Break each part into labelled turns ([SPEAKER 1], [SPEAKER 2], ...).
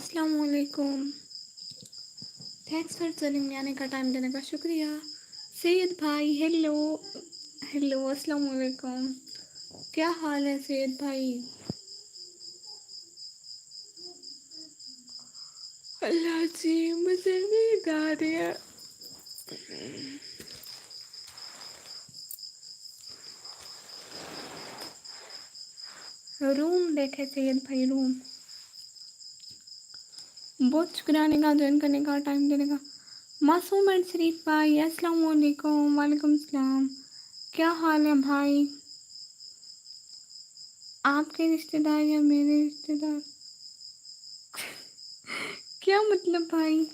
[SPEAKER 1] अस्सलाम वालेकुम। Thanks for चलिंग में आने का टाइम देने का शुक्रिया। सैयद भाई हेलो। हेलो अस्सलाम वालेकुम। क्या हाल है सैयद भाई? अल्लाह जी मुझे नींद आ रही है। रूम देखे सैयद भाई रूम। बहुत शुक्राने का ज्वाइन करने का टाइम देने का। मासूम एंड शरीफ भाई अस्सलाम वालेकुम। वालेकुम सलाम। क्या हाल है भाई? आपके रिश्तेदार या मेरे रिश्तेदार? क्या मतलब भाई?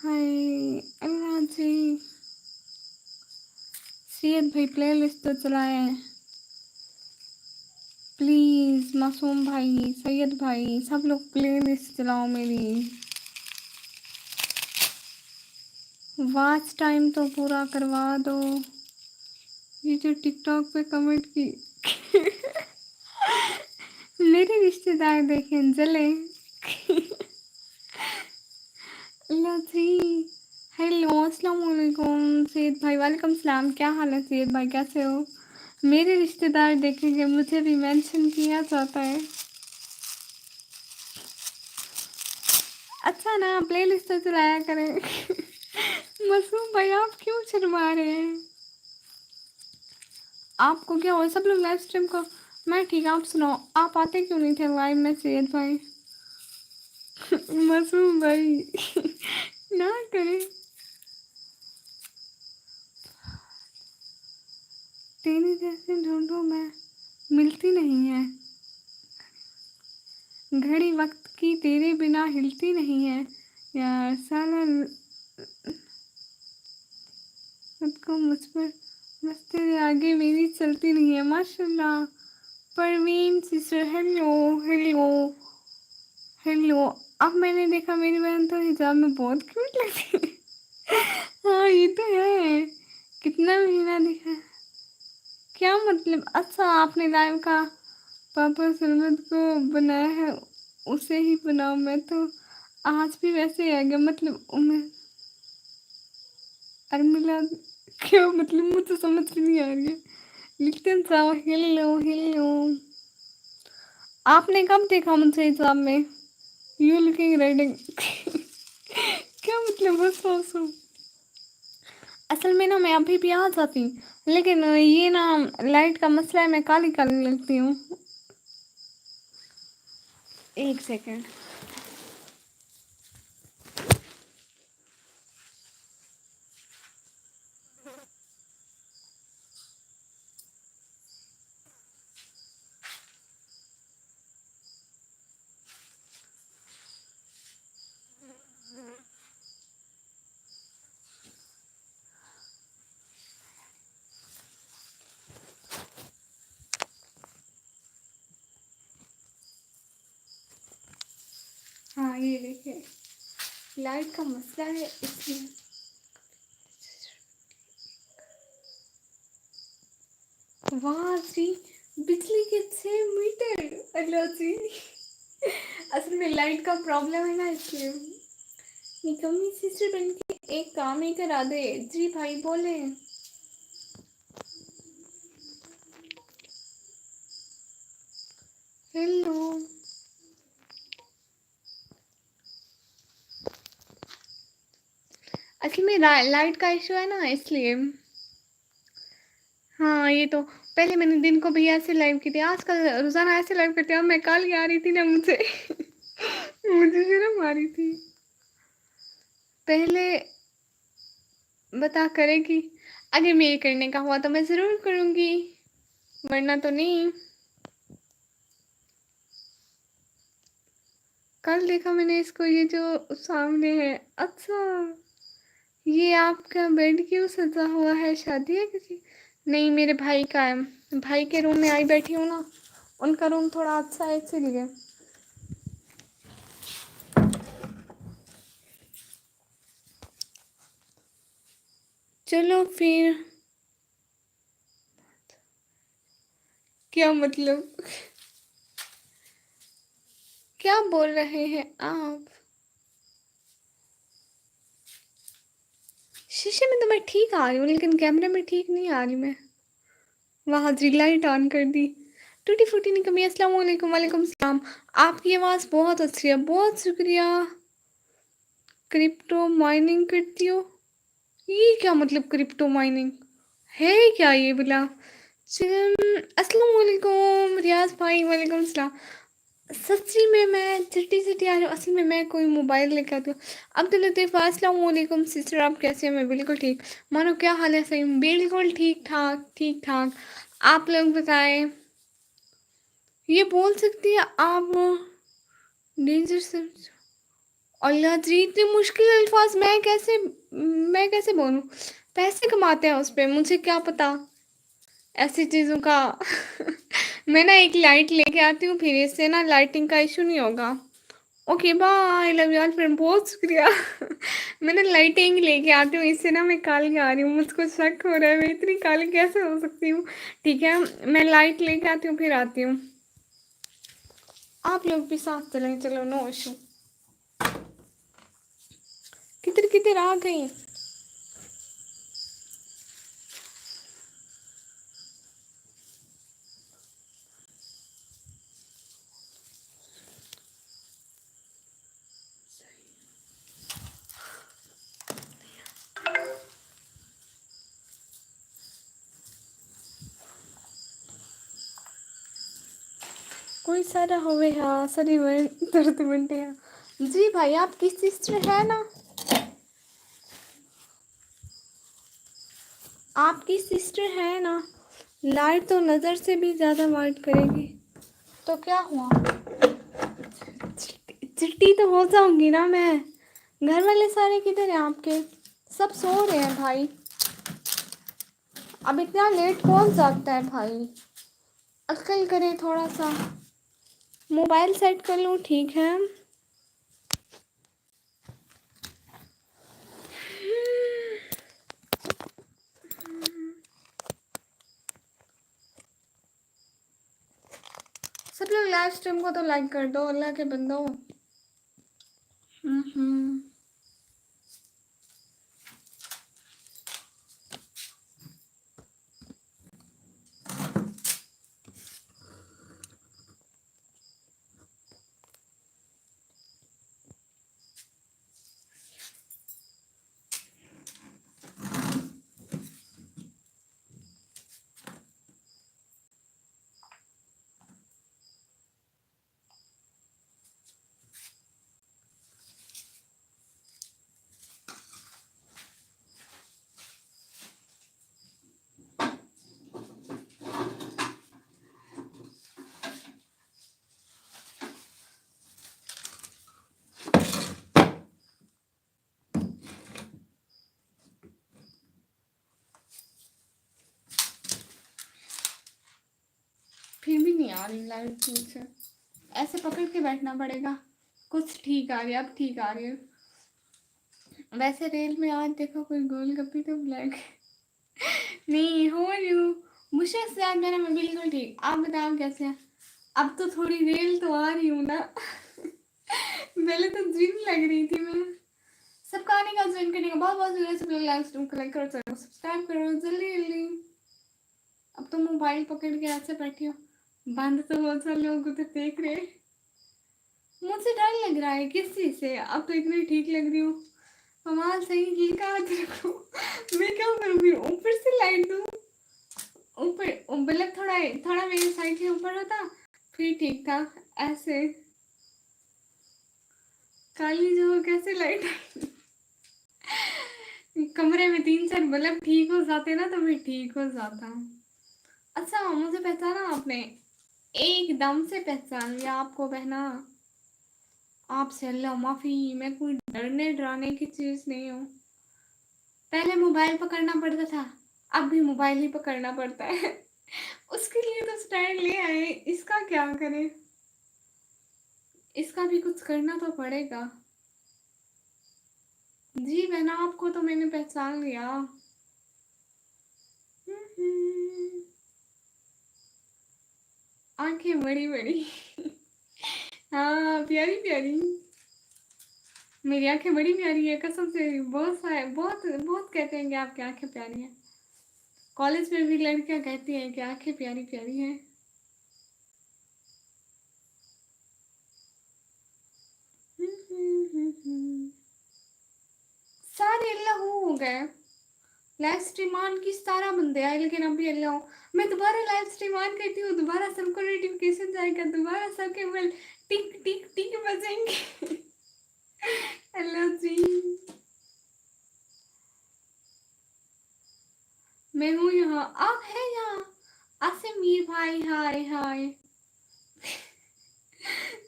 [SPEAKER 1] हाय अल्लाह जी। सैयद भाई प्लेलिस्ट तो चलाए प्लीज़। मासूम भाई सैयद भाई सब लोग प्लेलिस्ट चलाओ मेरी। वॉच टाइम तो पूरा करवा दो। ये जो टिकटॉक पे कमेंट की मेरे रिश्तेदार देखें जले। अल्लाह जी। हेलो अस्सलाम वालेकुम सैयद भाई। वालेकुम सलाम। क्या हाल है सैयद भाई? कैसे हो? मेरे रिश्तेदार देखेंगे मुझे भी मेंशन किया जाता है। अच्छा ना प्लेलिस्ट तो चलाया करें। मासूम भाई आप क्यों शर्मा रहे हैं? आपको क्या हुआ? सब लोग लाइव स्ट्रीम को। मैं ठीक। आप सुनाओ आप आते क्यों नहीं थे लाइव में सैयद भाई? मासूम भाई ना करें। तेरी जैसे ढूंढूं मैं मिलती नहीं है। घड़ी वक्त की तेरे बिना हिलती नहीं है यार साला। खुद को मुझ पर बस तेरे आगे मेरी चलती नहीं है। माशाल्लाह। Parveen sister hello. Hello hello. अब मैंने देखा मेरी बहन तो हिजाब में बहुत क्यूट लगती है। हाँ ये तो है। कितना महीना दिखा। क्या मतलब? अच्छा आपने लाइव का पापा सरमद को बनाया है उसे ही बनाओ। मैं तो आज भी वैसे ही आ गया। मतलब उम्र अर्मिला क्या मतलब? मुझे समझ भी नहीं आ रही है। लिखते जाओ हेलो हेलो। आपने कब देखा मुझे हिजाब में? You looking reading. क्या मतलब? हंसो हंसो। असल में ना मैं अभी भी आ जाती लेकिन ये ना लाइट का मसला है। मैं काली काली लगती हूँ। एक सेकेंड। हाँ ये देखिए लाइट का मसला है इसलिए। वाह जी बिजली के 6 मीटर। अल्लाह जी। असल में लाइट का प्रॉब्लम है ना इसलिए। निकम्मी सिस्टर बन के एक काम ही करा दे। जी भाई बोले। हेलो। असल में लाइट का इशू है ना इसलिए। हाँ ये तो पहले मैंने दिन को भी ऐसे लाइव की थी। आजकल रोजाना ऐसे लाइव करती हूँ। अब मैं कल आ रही थी ना मुझे मुझे शर्म आ रही थी। पहले बता करेगी। अगर मेरे करने का हुआ तो मैं ज़रूर करूँगी वरना तो नहीं। कल देखा मैंने इसको ये जो सामने है। अच्छा ये आपका बेड क्यों सजा हुआ है? शादी है किसी? नहीं मेरे भाई का है। भाई के रूम में आई बैठी हूँ ना। उनका रूम थोड़ा अच्छा है इसीलिए। चलो फिर, क्या मतलब, क्या बोल रहे हैं आप? शीशे में तो मैं ठीक आ रही हूँ, लेकिन कैमरे में ठीक नहीं आ रही मैं। वहाँ जी लाइट ऑन कर दी। टूटी फूटी नहीं कमी। अस्सलाम वालेकुम। वालेकुम सलाम। आपकी आवाज़ बहुत अच्छी है, बहुत शुक्रिया। क्रिप्टो माइनिंग करती हो? ये क्या मतलब क्रिप्टो माइनिंग है क्या ये बिला? अस्सलाम वालेकुम रियाज भाई। वालेकुम सलाम। सच्ची में मैं चिट्टी चिट्टी आ रही हूँ। असल में मैं कोई मोबाइल लेकर आती हूँ। अब्दुल लतीफ़ अस्सलाम वालेकुम सिस्टर, आप कैसे हैं? मैं बिल्कुल ठीक। मानो क्या हाल है? सही बिल्कुल ठीक ठाक, ठीक ठाक। आप लोग बताएं। ये बोल सकती है आप? डेंजर से अल्लाह जी, इतने मुश्किल अल्फाज मैं कैसे बोलूँ? पैसे कमाते हैं उस पे, मुझे क्या पता ऐसी चीज़ों का। मैं ना एक लाइट लेके आती हूँ, फिर इससे ना लाइटिंग का इशू नहीं होगा। Okay bye, love you all friend, बहुत शुक्रिया। मैं ना लाइटिंग लेके आती हूँ, इससे ना मैं काली आ रही हूँ, मुझको शक हो रहा है मैं इतनी काली कैसे हो सकती हूँ। ठीक है, मैं लाइट लेके आती हूँ फिर आती हूँ। आप लोग भी साथ चलें, चलो नो इशू। किधर किधर आ गई? कोई सारा होवे हाँ सरी दर्द बनते हैं। जी भाई, आपकी सिस्टर है ना? आपकी सिस्टर है ना? लाइट तो नज़र से भी ज़्यादा वाइट करेगी। तो क्या हुआ? चिट्टी तो हो जाऊंगी ना मैं। घर वाले सारे किधर हैं आपके? सब सो रहे हैं भाई। अब इतना लेट कौन जागता है भाई? अक्ल करे थोड़ा सा। मोबाइल सेट कर लूँ, ठीक है। सब लोग लाइव स्ट्रीम को तो लाइक कर दो अल्लाह के बंदो। हम्म। फिर भी नहीं आ रही लाइट ठीक से, ऐसे पकड़ के बैठना पड़ेगा। कुछ ठीक आ रही है, अब ठीक आ रही है। वैसे रेल में आज देखो कोई गोलगप्पे तो ब्लैक। नहीं हो रही हूँ। मुझे से याद मेरा, मैं बिल्कुल ठीक। आप बताओ कैसे हैं? अब तो थोड़ी रेल तो आ रही हूँ ना। पहले तो जिम लग रही थी मैं। सबका आने का, ज्वाइन करने का बहुत बहुत शुक्रिया। सब लोग लाइक स्ट्रीम को लाइक करो, चैनल को सब्सक्राइब करो जल्दी जल्दी। अब तो मोबाइल पकड़ के ऐसे बैठी हो, बंद तो बहुत सारे लोग उधर देख रहे हैं। मुझे डर लग रहा है किस चीज़ से? अब तो इतनी ठीक लग रही हूँ। कमाल सही ये कहा रखो। मैं क्या करूँ फिर? ऊपर से लाइट दूँ? ऊपर मतलब थोड़ा थोड़ा मेरी साइड से ऊपर होता फिर ठीक था। ऐसे काली जो कैसे लाइट। कमरे में तीन चार बल्ब ठीक हो जाते ना तो फिर ठीक हो जाता। अच्छा, मुझे पहचाना आपने? एकदम से पहचान लिया आपको बहना। आपसे अल्लाह माफ़ी, मैं कोई डरने डराने की चीज़ नहीं हूँ। पहले मोबाइल पकड़ना पड़ता था, अब भी मोबाइल ही पकड़ना पड़ता है। उसके लिए तो स्टैंड ले आए, इसका क्या करें? इसका भी कुछ करना तो पड़ेगा। जी बहना, आपको तो मैंने पहचान लिया। आंखें बड़ी बड़ी। हाँ प्यारी प्यारी, मेरी आंखें बड़ी प्यारी है कसम से। बहुत बहुत कहते हैं कि आपकी आंखें प्यारी हैं। कॉलेज में भी लड़कियां कहती हैं कि आंखें प्यारी प्यारी हैं। सारे अल्लाह हो गए। लाइव स्ट्रीम ऑन की 17 बंदे आए लेकिन अभी अल्लाह हो। मैं दोबारा लाइव स्ट्रीम ऑन करती हूँ, दोबारा सबको नोटिफिकेशन जाएगा, दोबारा सबके मोबाइल टिक टिक टिक बजेंगे। अल्लाह जी, मैं हूँ यहाँ, आप है यहाँ। आसिमीर भाई हाय हाय।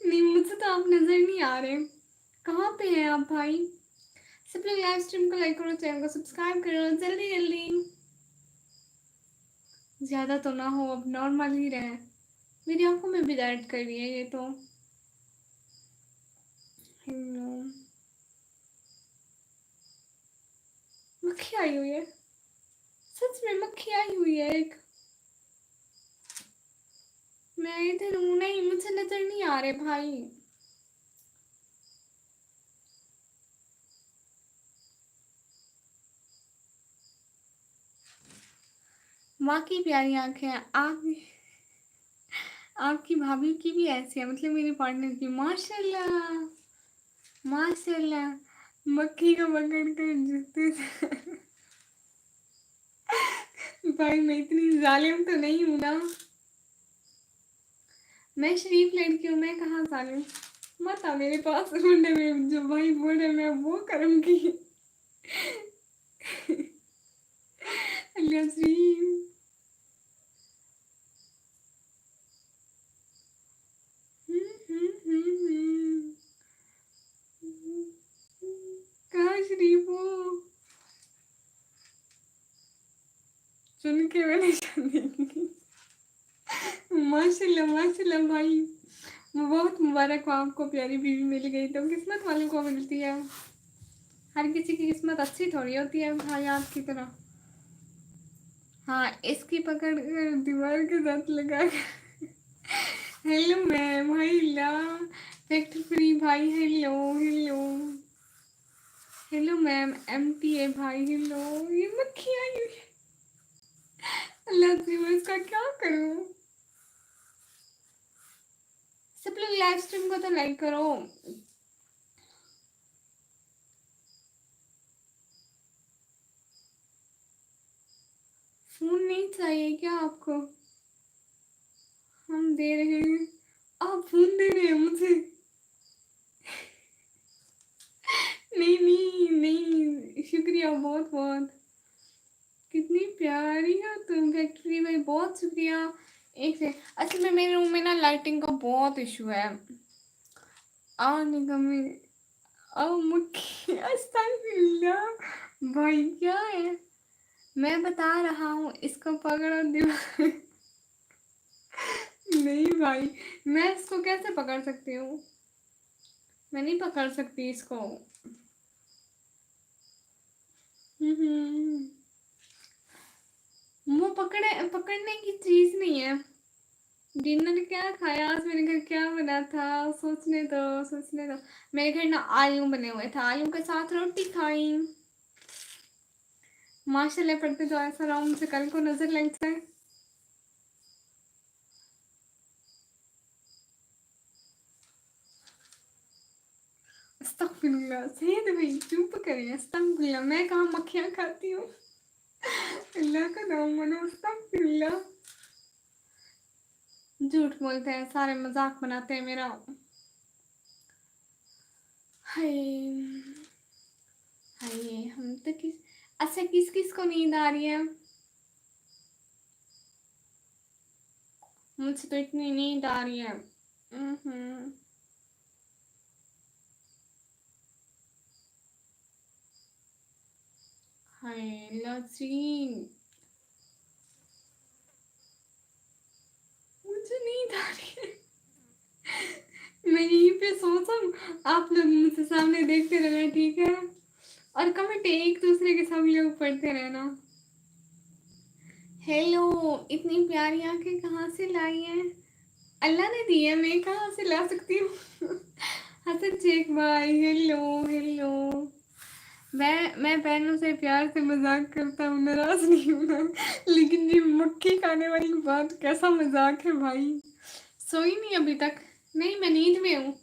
[SPEAKER 1] नहीं मुझे तो आप नजर नहीं आ रहे, कहाँ पे हैं आप भाई। सब लोग लाइव स्ट्रीम को लाइक करो, चैनल को सब्सक्राइब करो जल्दी जल्दी। ज्यादा तो ना हो, अब नॉर्मल ही रहे। मेरी आंखों में भी दर्द कर रही है ये तो। हेलो, मक्खी आई हुई है, सच में मक्खी आई हुई है एक। मैं इधर हूँ, नहीं मुझे नजर नहीं आ रहे भाई। माँ की प्यारी आंखें हैं आप। आपकी भाभी की भी ऐसी है, मतलब मेरी पार्टनर की। माशाल्लाह माशाल्लाह। मक्खी को पकड़ कर जूते से। भाई मैं इतनी जालिम तो नहीं हूं ना। मैं शरीफ लड़की हूँ, मैं कहाँ जालिम। मत आ मेरे पास मुंडे में, जो भाई बोले मैं वो करूंगी। अल्लाह जी। कहाँ शरीफ हो, चुन के मैंने शादी। माशाल्लाह माशाल्लाह भाई, बहुत मुबारक हो आपको, प्यारी बीवी मिल गई तो। किस्मत वालों को मिलती है, हर किसी की किस्मत अच्छी थोड़ी होती है भाई आपकी तरह। हाँ इसकी पकड़ कर दीवार के साथ लगा कर। Hello ma'am, hello factor free भाई, hello hello. Hello ma'am, empty है भाई, हेलो। ये मक्खी आई हुई है। अल्लाह से मैं इसका क्या करूं। सब लोग लाइव स्ट्रीम को तो लाइक करो। फोन नहीं चाहिए क्या आपको, हम दे रहे हैं। आप फोन दे रहे हैं मुझे। नहीं नहीं नहीं, शुक्रिया बहुत बहुत। कितनी प्यारी हो तुम फैक्ट्री भाई, बहुत शुक्रिया। एक से असल में मेरे रूम में ना लाइटिंग का बहुत इशू है। आओ निकम्मी, आओ मुखी, अस्तगफिरुल्लाह। भाई क्या है, मैं बता रहा हूँ इसको पकड़ो दीवार। नहीं भाई, मैं इसको कैसे पकड़ सकती हूँ, मैं नहीं पकड़ सकती इसको। वो पकड़ने की चीज नहीं है। डिनर क्या खाया आज मेरे घर, क्या बना था, सोचने दो सोचने दो। मेरे घर ना आलू बने हुए थे, आलू के साथ रोटी खाई। माशाल्लाह पढ़ते तो ऐसा रहा मुझे कल को नजर लग जाए। अस्तगफिरुल्लाह, सैयद भाई चुप करिए, अस्तगफिरुल्लाह। मैं कहाँ मक्खियाँ खाती हूँ। अल्लाह का नाम मनो, अस्तगफिरुल्लाह। झूठ बोलते हैं सारे, मजाक बनाते हैं मेरा। हाय हाय, हम तो किस, अच्छा किस किस को नींद आ रही है। मुझे तो इतनी नींद आ रही है। हाय लजी, मुझे नींद आ रही है। मैं यहीं पे सोचा, आप लोग मुझसे सामने देखते रहना ठीक है, और कमेंट एक दूसरे के सब लोग पढ़ते रहना। हेलो, इतनी प्यारी आंखें कहाँ से लाई हैं। अल्लाह ने दी है, मैं कहाँ से ला सकती हूँ। हसन शेख भाई हेलो हेलो। मैं बहनों से प्यार से मजाक करता हूँ, नाराज नहीं हूँ मैं, लेकिन ये मक्खी खाने वाली बात कैसा मजाक है भाई। सोई नहीं अभी तक? नहीं, मैं नींद में हूँ,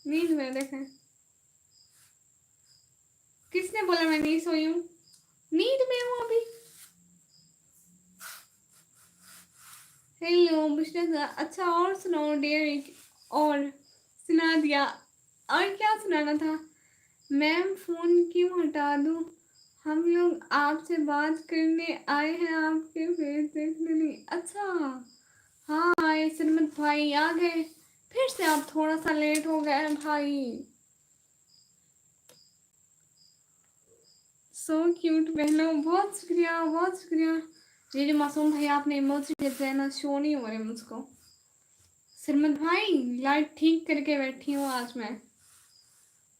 [SPEAKER 1] नींद में देखें। किसने बोला मैं नहीं सोई हूँ? नींद में हूँ अभी। हेलो बुशरा, अच्छा और सुनाओ डियर। और सुना दिया, और क्या सुनाना था? मैम फोन क्यों हटा दूँ? हम लोग आपसे बात करने आए हैं, आपके फेस देखने नहीं। अच्छा हाँ आए, सरमत भाई आ गए। फिर से आप थोड़ा सा लेट हो गए भाई। सो क्यूट बहनों, बहुत शुक्रिया बहुत शुक्रिया। ये जो मासूम भाई आपने इमोजी भेजे हैं ना, शो नहीं हो रहे मुझको। सरमत भाई लाइट ठीक करके बैठी हूँ आज मैं,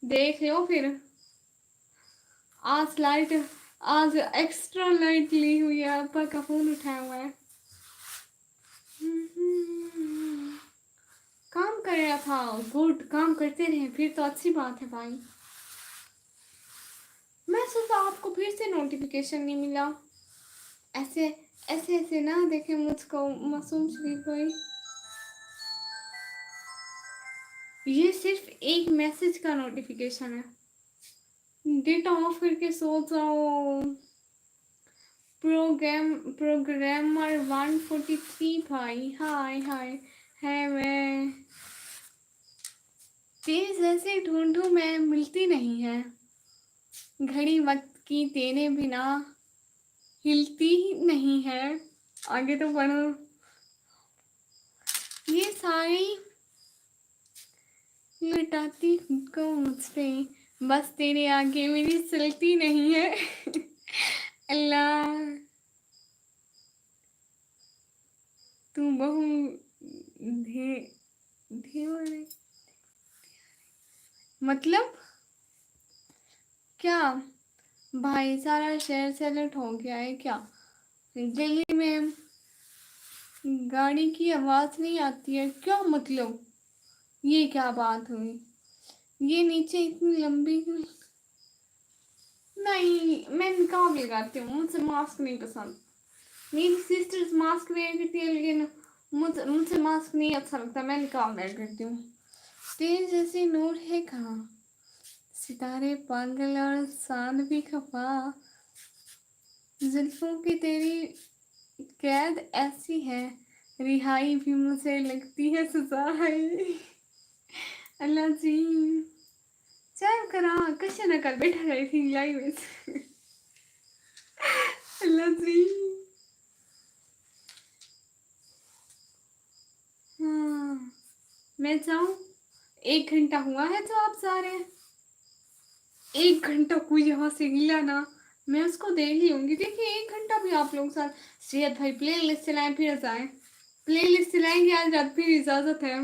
[SPEAKER 1] देख लो फिर। आज लाइट, आज एक्स्ट्रा लाइट ली हुई है, आपा का फोन उठाया हुआ है। काम कर रहा था, गुड, काम करते रहे फिर तो अच्छी बात है भाई। मैं सोचा आपको फिर से नोटिफिकेशन नहीं मिला। ऐसे ऐसे ऐसे ना देखे मुझको मासूम शरीफ भाई। ये सिर्फ एक मैसेज का नोटिफिकेशन है, डेटा ऑफ करके सो जाओ। प्रोग्रामर 143 भाई, हाय हाय। है मैं तेरे जैसे ढूंढूं मैं, मिलती नहीं है। घड़ी वक्त की तेरे बिना हिलती ही नहीं है। आगे तो पढ़ो। ये सारी लुटाती खुद को मुझ पे, बस तेरे आगे मेरी चलती नहीं है। अल्लाह तू बहु धे धेवड़े, मतलब क्या भाई? सारा शहर सेलेक्ट हो गया है क्या? दिल्ली में गाड़ी की आवाज नहीं आती है क्या? मतलब ये क्या बात हुई? ये नीचे इतनी लंबी क्यों? नहीं, मैं निकाब लगाती हूँ, मुझे मास्क नहीं पसंद। मेरी सिस्टर्स मास्क वेयर करती है, लेकिन मुझे मुझे मास्क नहीं अच्छा लगता, मैं निकाब वेयर करती हूँ। तेरे जैसे नूर है कहाँ, सितारे पागल और चांद भी खफा, जुल्फों की तेरी कैद ऐसी है, रिहाई भी मुझे लगती है सजा है। अल्लाह जी चाय करा कशा नका बैठा रही थी लाइव में। अल्लाह जी हाँ, मैं जाऊँ? 1 घंटा हुआ है तो आप जा रहे हैं। 1 घंटा कोई यहाँ से हिला ना, मैं उसको देख लूंगी। देखिए 1 घंटा भी आप लोग साथ। सेहत भाई प्ले लिस्ट चलाएं फिर जाए, प्ले लिस्ट चलाएंगे आज रात, फिर इजाजत है।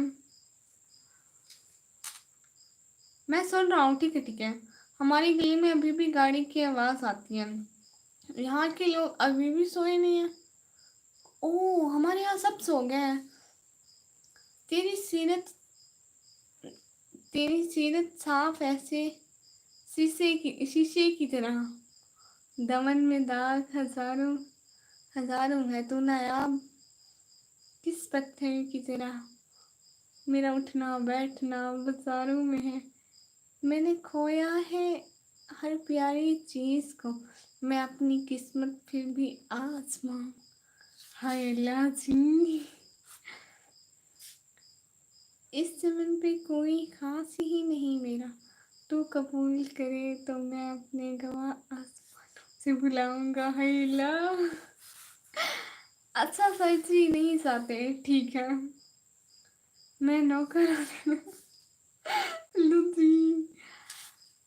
[SPEAKER 1] मैं सुन रहा हूँ, ठीक है ठीक है। हमारी गली में अभी भी गाड़ी की आवाज आती है, यहाँ के लोग अभी भी सोए नहीं है। ओह हमारे यहाँ सब सो गए हैं। तेरी सीरत, तेरी सीरत साफ ऐसे शीशे की तरह, दमन में दाग हजारों हजारों है, तू नायाब किस पत्थर की तरह, मेरा उठना बैठना बाजारों में है। मैंने खोया है हर प्यारी चीज को, मैं अपनी किस्मत फिर भी आसमां। हाय अल्लाह जी, इस चमन पे कोई खास ही नहीं मेरा, तू कबूल करे तो मैं अपने गवाह आसमानों से बुलाऊंगा। हाय अल्लाह, अच्छा सच्ची नहीं चाहते, ठीक है मैं नौकर हूँ। लुची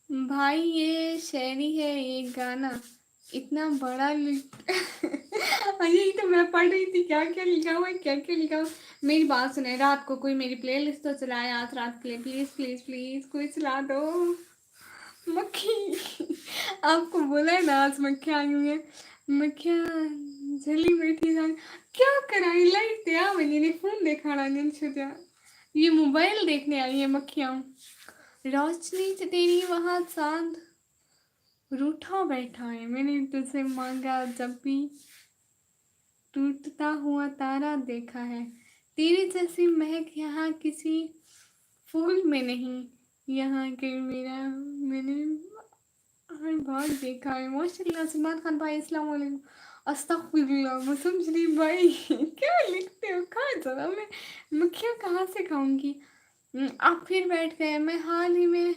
[SPEAKER 1] भाई ये शायरी है, ये गाना इतना बड़ा यही तो मैं पढ़ रही थी, क्या क्या लिखा हुआ है, क्या क्या लिखा हुआ है। मेरी बात सुने, रात को कोई मेरी प्लेलिस्ट तो चलाए आज रात के लिए, प्लीज प्लीज प्लीज कोई चला दो। मक्खी आपको बोला है ना आज मक्खियाँ आई हुई है, मक्खियाँ जली बैठी जाए। क्या कराई, लाइट थे क्या मैंने फ़ोन देखा दिन छुट्टियाँ, ये मोबाइल देखने आई है मक्खियाँ। रोशनी से तेरी वहाँ चाँद रूठा बैठा है, मैंने तुझसे मांगा जब भी टूटता हुआ तारा देखा है। तेरी जैसी महक यहाँ किसी फूल में नहीं, यहाँ के मेरा मैंने हर बार देखा है। माशाल्लाह सलमान खान भाई, अस्सलाम वालेकुम। अस्तगफिरुल्लाह, मैं समझ रही भाई क्या लिखते हो, कहाँ जरा मैं मक्खियाँ कहाँ से खाऊंगी। आप फिर बैठ गए। मैं हाल ही में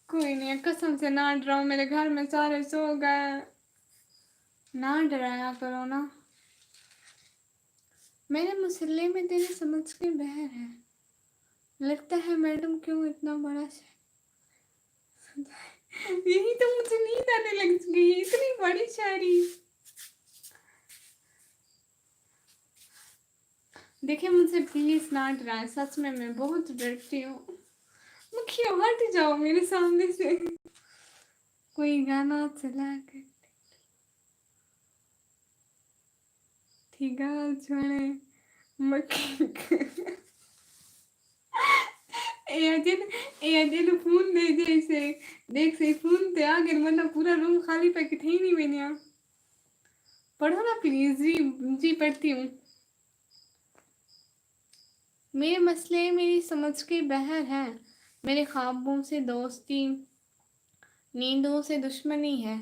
[SPEAKER 1] कोई नहीं, कसम से ना डराओ, मेरे घर में सारे सो गए, ना डराया करो ना। मेरे मुसल्ले में तेरी समझ के बहर है, लगता है मैडम क्यों इतना बड़ा यही तो मुझे नींद आने लग गई, इतनी बड़ी शायरी। देखिए मुझे प्लीज ना डराएं, सच में मैं बहुत डरती हूँ। मुखिया हट जाओ मेरे सामने से। कोई गाना चला कर ठीका छोड़े मक्खी ए अजय फोन दे जैसे देख से फोन ते आगे वरना पूरा रूम खाली पैकेट है ही नहीं मैंने यहाँ। पढ़ो ना प्लीज जी। जी पढ़ती हूँ। मेरे मसले मेरी समझ के बहर हैं, मेरे ख्वाबों से दोस्ती नींदों से दुश्मनी है।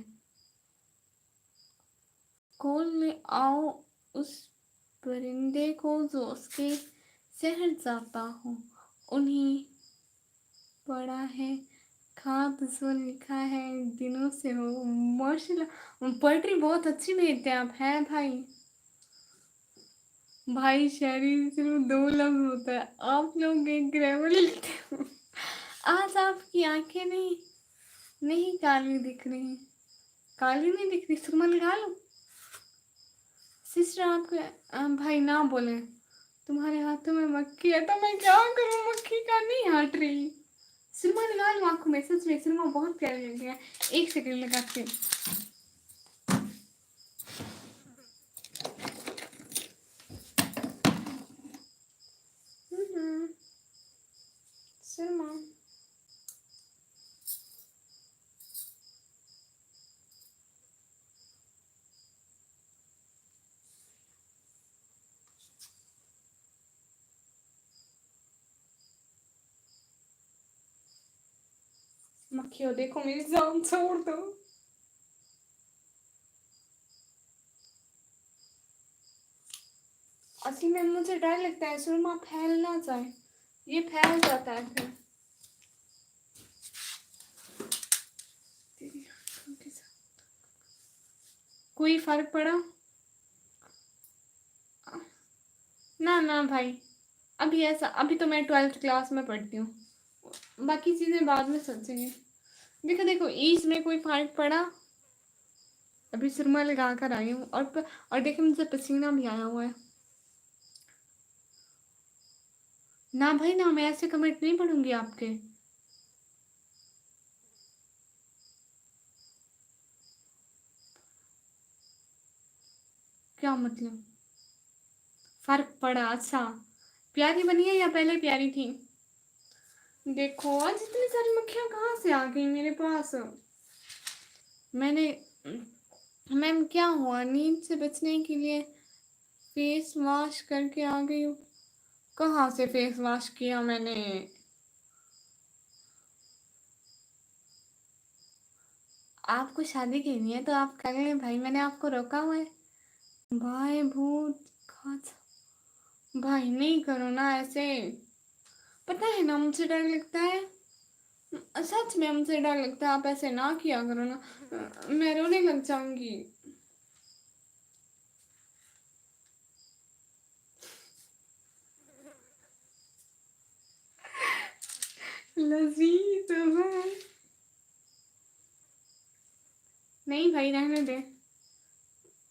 [SPEAKER 1] कॉल में आओ उस परिंदे को जो उसके शहर जाता हो, उन्हीं पढ़ा है खाब जो लिखा है दिनों से हो। माशाल्लाह पोइट्री बहुत अच्छी भेजते हैं आप, हैं भाई। भाई शायरी सिर्फ दो लफ्ज होता है, आप लोग एक ग्रामर लिखते हो। आज आपकी आंखें नहीं नहीं काली दिख रही, काली नहीं दिख रही, सुरमा लगा लो। सिस्टर आपके भाई ना बोले, तुम्हारे हाथों में मक्खी है तो मैं क्या करूं, मक्खी का नहीं हट रही। सुरमा लगा लो आंखों में, सच में सुरमा बहुत प्यारे लगते हैं। एक सेकंड लगाती हूँ। सुरमा मक्खियों देखो मेरी जान छोड़ दो। असली में मुझे डर लगता है सुरमा फैल ना जाए, ये फैल जाता है फिर। कोई फर्क पड़ा ना ना भाई। अभी ऐसा, अभी तो मैं 12th क्लास में पढ़ती हूँ, बाकी चीजें बाद में सोचेंगे। देखो देखो ईज में कोई फर्क पड़ा, अभी सुरमा लगा कर आई हूँ और देखिए मुझे पसीना भी आया हुआ है। ना भाई ना, मैं ऐसे कमेंट नहीं पढ़ूंगी आपके। क्या मतलब फर्क पड़ा, अच्छा प्यारी बनी है या पहले प्यारी थी। देखो आज इतनी सारी मक्खियां कहाँ से आ गई मेरे पास। मैंने मैम क्या हुआ, नींद से बचने के लिए फेस वॉश करके आ गई हूँ। कहाँ से फेस वॉश किया मैंने। आपको शादी करनी है तो आप कर लें भाई, मैंने आपको रोका हुआ है। भाई भूत खाच, भाई नहीं करो ना ऐसे, पता है ना मुझे डर लगता है, सच में मुझे डर लगता है, आप ऐसे ना किया करो ना, मैं रोने लग जाऊंगी। लजीज है। नहीं भाई रहने दे,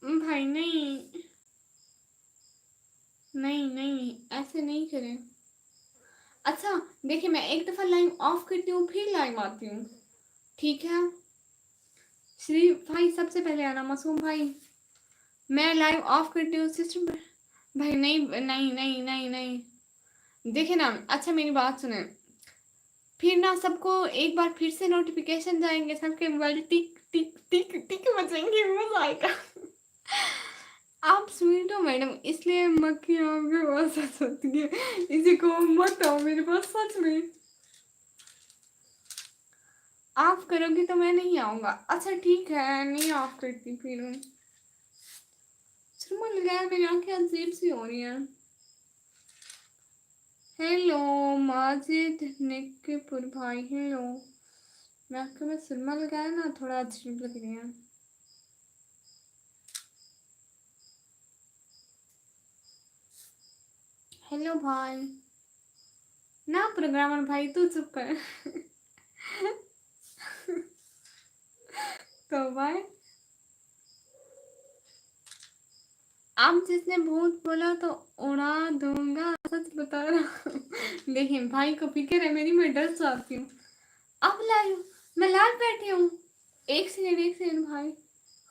[SPEAKER 1] भाई नहीं। नहीं नहीं, ऐसे नहीं करें। अच्छा देखिए, मैं एक दफा लाइव ऑफ करती हूँ फिर लाइव आती हूँ, ठीक है। श्री भाई सबसे पहले आना, मासूम भाई। मैं लाइव ऑफ करती हूँ सिस्टम। भाई नहीं नहीं नहीं नहीं नहीं, देखिए ना, अच्छा मेरी बात सुने, फिर ना सबको एक बार फिर से नोटिफिकेशन जाएंगे, सबके मोबाइल टिक टिक टिक टिक बजेंगे, मजा आएगा। आप स्वीट हो मैडम, इसलिए मक्खी आपके पास सच होती है, इसी को मत आओ मेरे पास सच में। ऑफ करोगी तो मैं नहीं आऊंगा। अच्छा ठीक है, नहीं ऑफ करती फिर। शर्मा लगाया, मेरी आंखें अजीब सी हो रही हैं। हेलो माजिद निकपुर भाई, हेलो। मैं आंखों में सुरमा लगाया ना, थोड़ा अजीब लग रही है। हेलो भाई। ना प्रोग्रामर भाई तू चुप कर। तो भाई आप जिसने भूत बोला तो उड़ा दूंगा, सच बता रहा हूँ। देखिए भाई को फिक्र है मेरी, मैं डर जाती हूँ। अब लाइव, मैं लाइव बैठी हूँ। एक सेकंड भाई,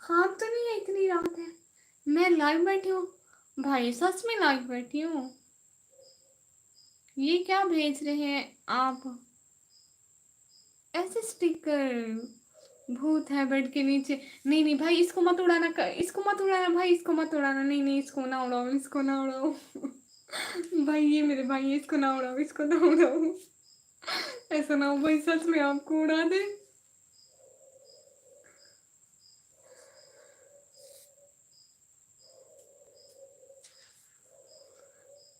[SPEAKER 1] ख्वाब तो नहीं है, इतनी रात है, मैं लाइव बैठी हूँ। भाई सच में लाइव बैठी हूँ। ये क्या भेज रहे हैं आप, ऐसे स्टिकर, भूत है बेड के नीचे। नहीं नहीं भाई, इसको मत उड़ाना, इसको मत उड़ाना भाई, इसको मत उड़ाना, नहीं नहीं, इसको ना उड़ाओ, इसको ना उड़ाओ। भाई ये मेरे भाई है, इसको ना उड़ाओ, इसको ना उड़ाओ। ऐसा ना हो भाई सच में आपको उड़ा दे।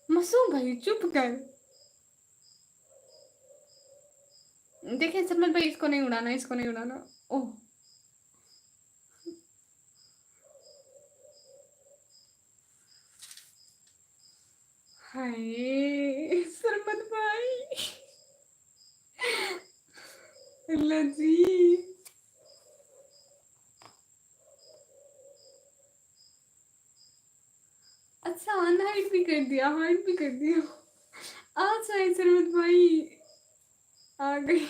[SPEAKER 1] मासूम भाई चुप कर। देखिए सलमान भाई, इसको नहीं उड़ाना, इसको नहीं उड़ाना। ओह हाय सरमत भाई। अल्लाह जी। अच्छा अनहाइड भी कर दिया, हाइड भी कर दिया। अच्छा है सरमत भाई, आ गई।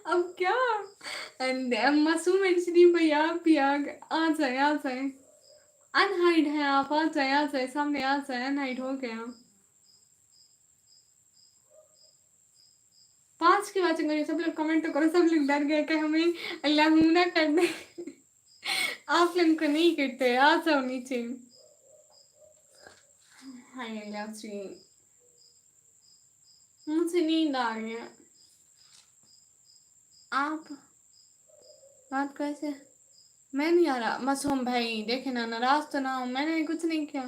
[SPEAKER 1] अब क्या, मासूम एचडी भाई आप भी आ गए, आ जाए आ जाए। अनहाइड है आप, आ जाए सामने, आ जाए, अनहाइड हो गया। 5 की बातें करिए, सब लोग कमेंट तो करो, सब लोग डर गए कि हमें अल्लाह ना कर दे। आप लोग को नहीं करते, आ जाओ नीचे। हाय अल्लाह जी, मुझे नींद आ रही है। आप बात कैसे, मैं नहीं आ रहा मासूम भाई, देखे ना, नाराज तो ना हो, मैंने कुछ नहीं किया।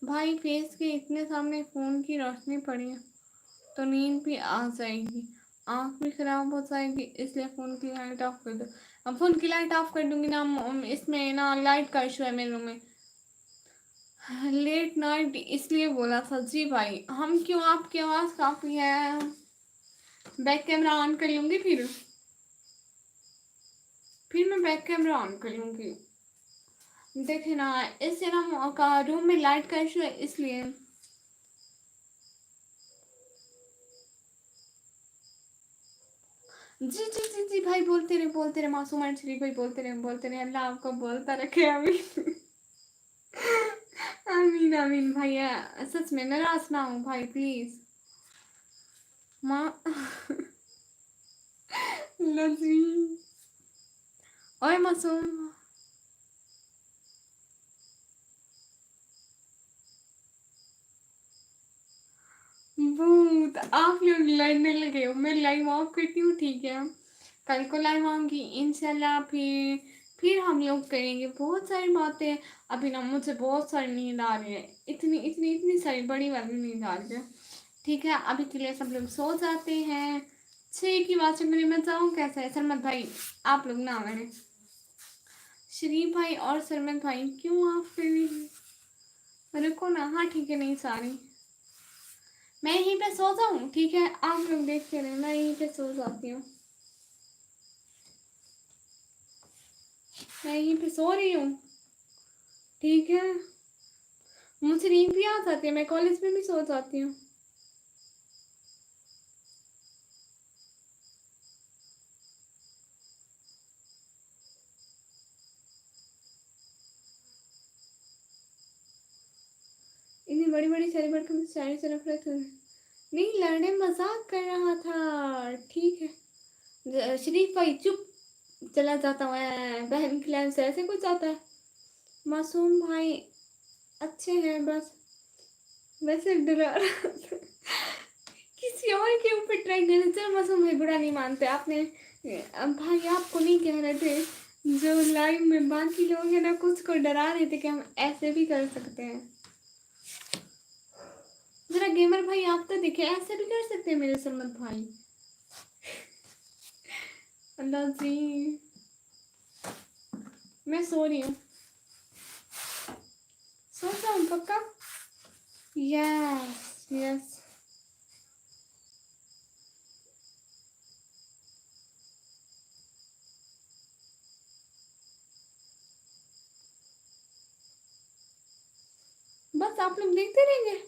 [SPEAKER 1] भाई फेस के इतने सामने फोन की रोशनी पड़ी है तो नींद भी आ जाएगी, आँख भी खराब हो जाएगी, इसलिए फ़ोन की लाइट ऑफ कर दो। अब फ़ोन की लाइट ऑफ कर दूंगी ना, इसमें ना लाइट का इशू है मेरे रूम में। लेट नाइट इसलिए बोला था जी भाई, हम क्यों, आपकी आवाज़ काफ़ी है। बैक कैमरा ऑन कर लूँगी, फिर मैं बैक कैमरा ऑन कर लूँगी। देखे ना, इससे ना का रूम में लाइट का इशू है इसलिए। जी जी जी जी भाई, बोलते रहे मासूम अंजलि भाई, बोलते रहे, अल्लाह आपको बोलता रखे अभी। आमीन आमीन भैया, सच में नाराज ना हो भाई प्लीज। माँ। लजी। ओए मासूम। भूत, आप लोग लड़ने लगे हो, मैं लाइव ऑफ करती हूँ ठीक है। कल को लाइव आऊंगी इंशाल्लाह, फिर हम लोग करेंगे बहुत सारी बातें। अभी ना मुझे बहुत सारी नींद आ रही है, इतनी इतनी इतनी सारी बड़ी वाली नींद आ रही है। ठीक है अभी के लिए सब लोग सो जाते हैं। 6 की बात मेरी, मैं जाऊँ कैसे है सरमत भाई, आप लोग ना मैंने, शरीफ भाई और सरमत भाई क्यों आप फिर, रुको ना, हाँ ठीक है, नहीं सारी, मैं यहीं पे सो जाऊँ ठीक है, आप लोग देखते रहे, मैं यहीं पे सो जाती हूँ, मैं यहीं पे सो रही हूँ ठीक है। मुझे नींद भी आ जाती है, मैं कॉलेज में भी सो जाती हूँ। इतनी बड़ी बड़ी सारी बात मुझे सारी से नफरत है। नहीं लड़ने मजाक कर रहा था, ठीक है। शरीफ भाई चुप, चला जाता हूँ मैं, बहन की लाइन से ऐसे कुछ आता है। मासूम भाई अच्छे हैं, बस वैसे डरा रहा था। किसी और के ऊपर ट्राई करने से मासूम भाई बुरा नहीं मानते आपने। भाई आपको नहीं कह रहे थे, जो लाइव में बाकी लोग हैं ना कुछ को डरा रहे थे कि हम ऐसे भी कर सकते हैं। जरा गेमर भाई आप तो देखे, ऐसे भी कर सकते हैं मेरे सरमत भाई। अल्लाह जी, मैं सो रही हूँ, सो जाऊँ पक्का। Yes yes. बस आप लोग देखते रहेंगे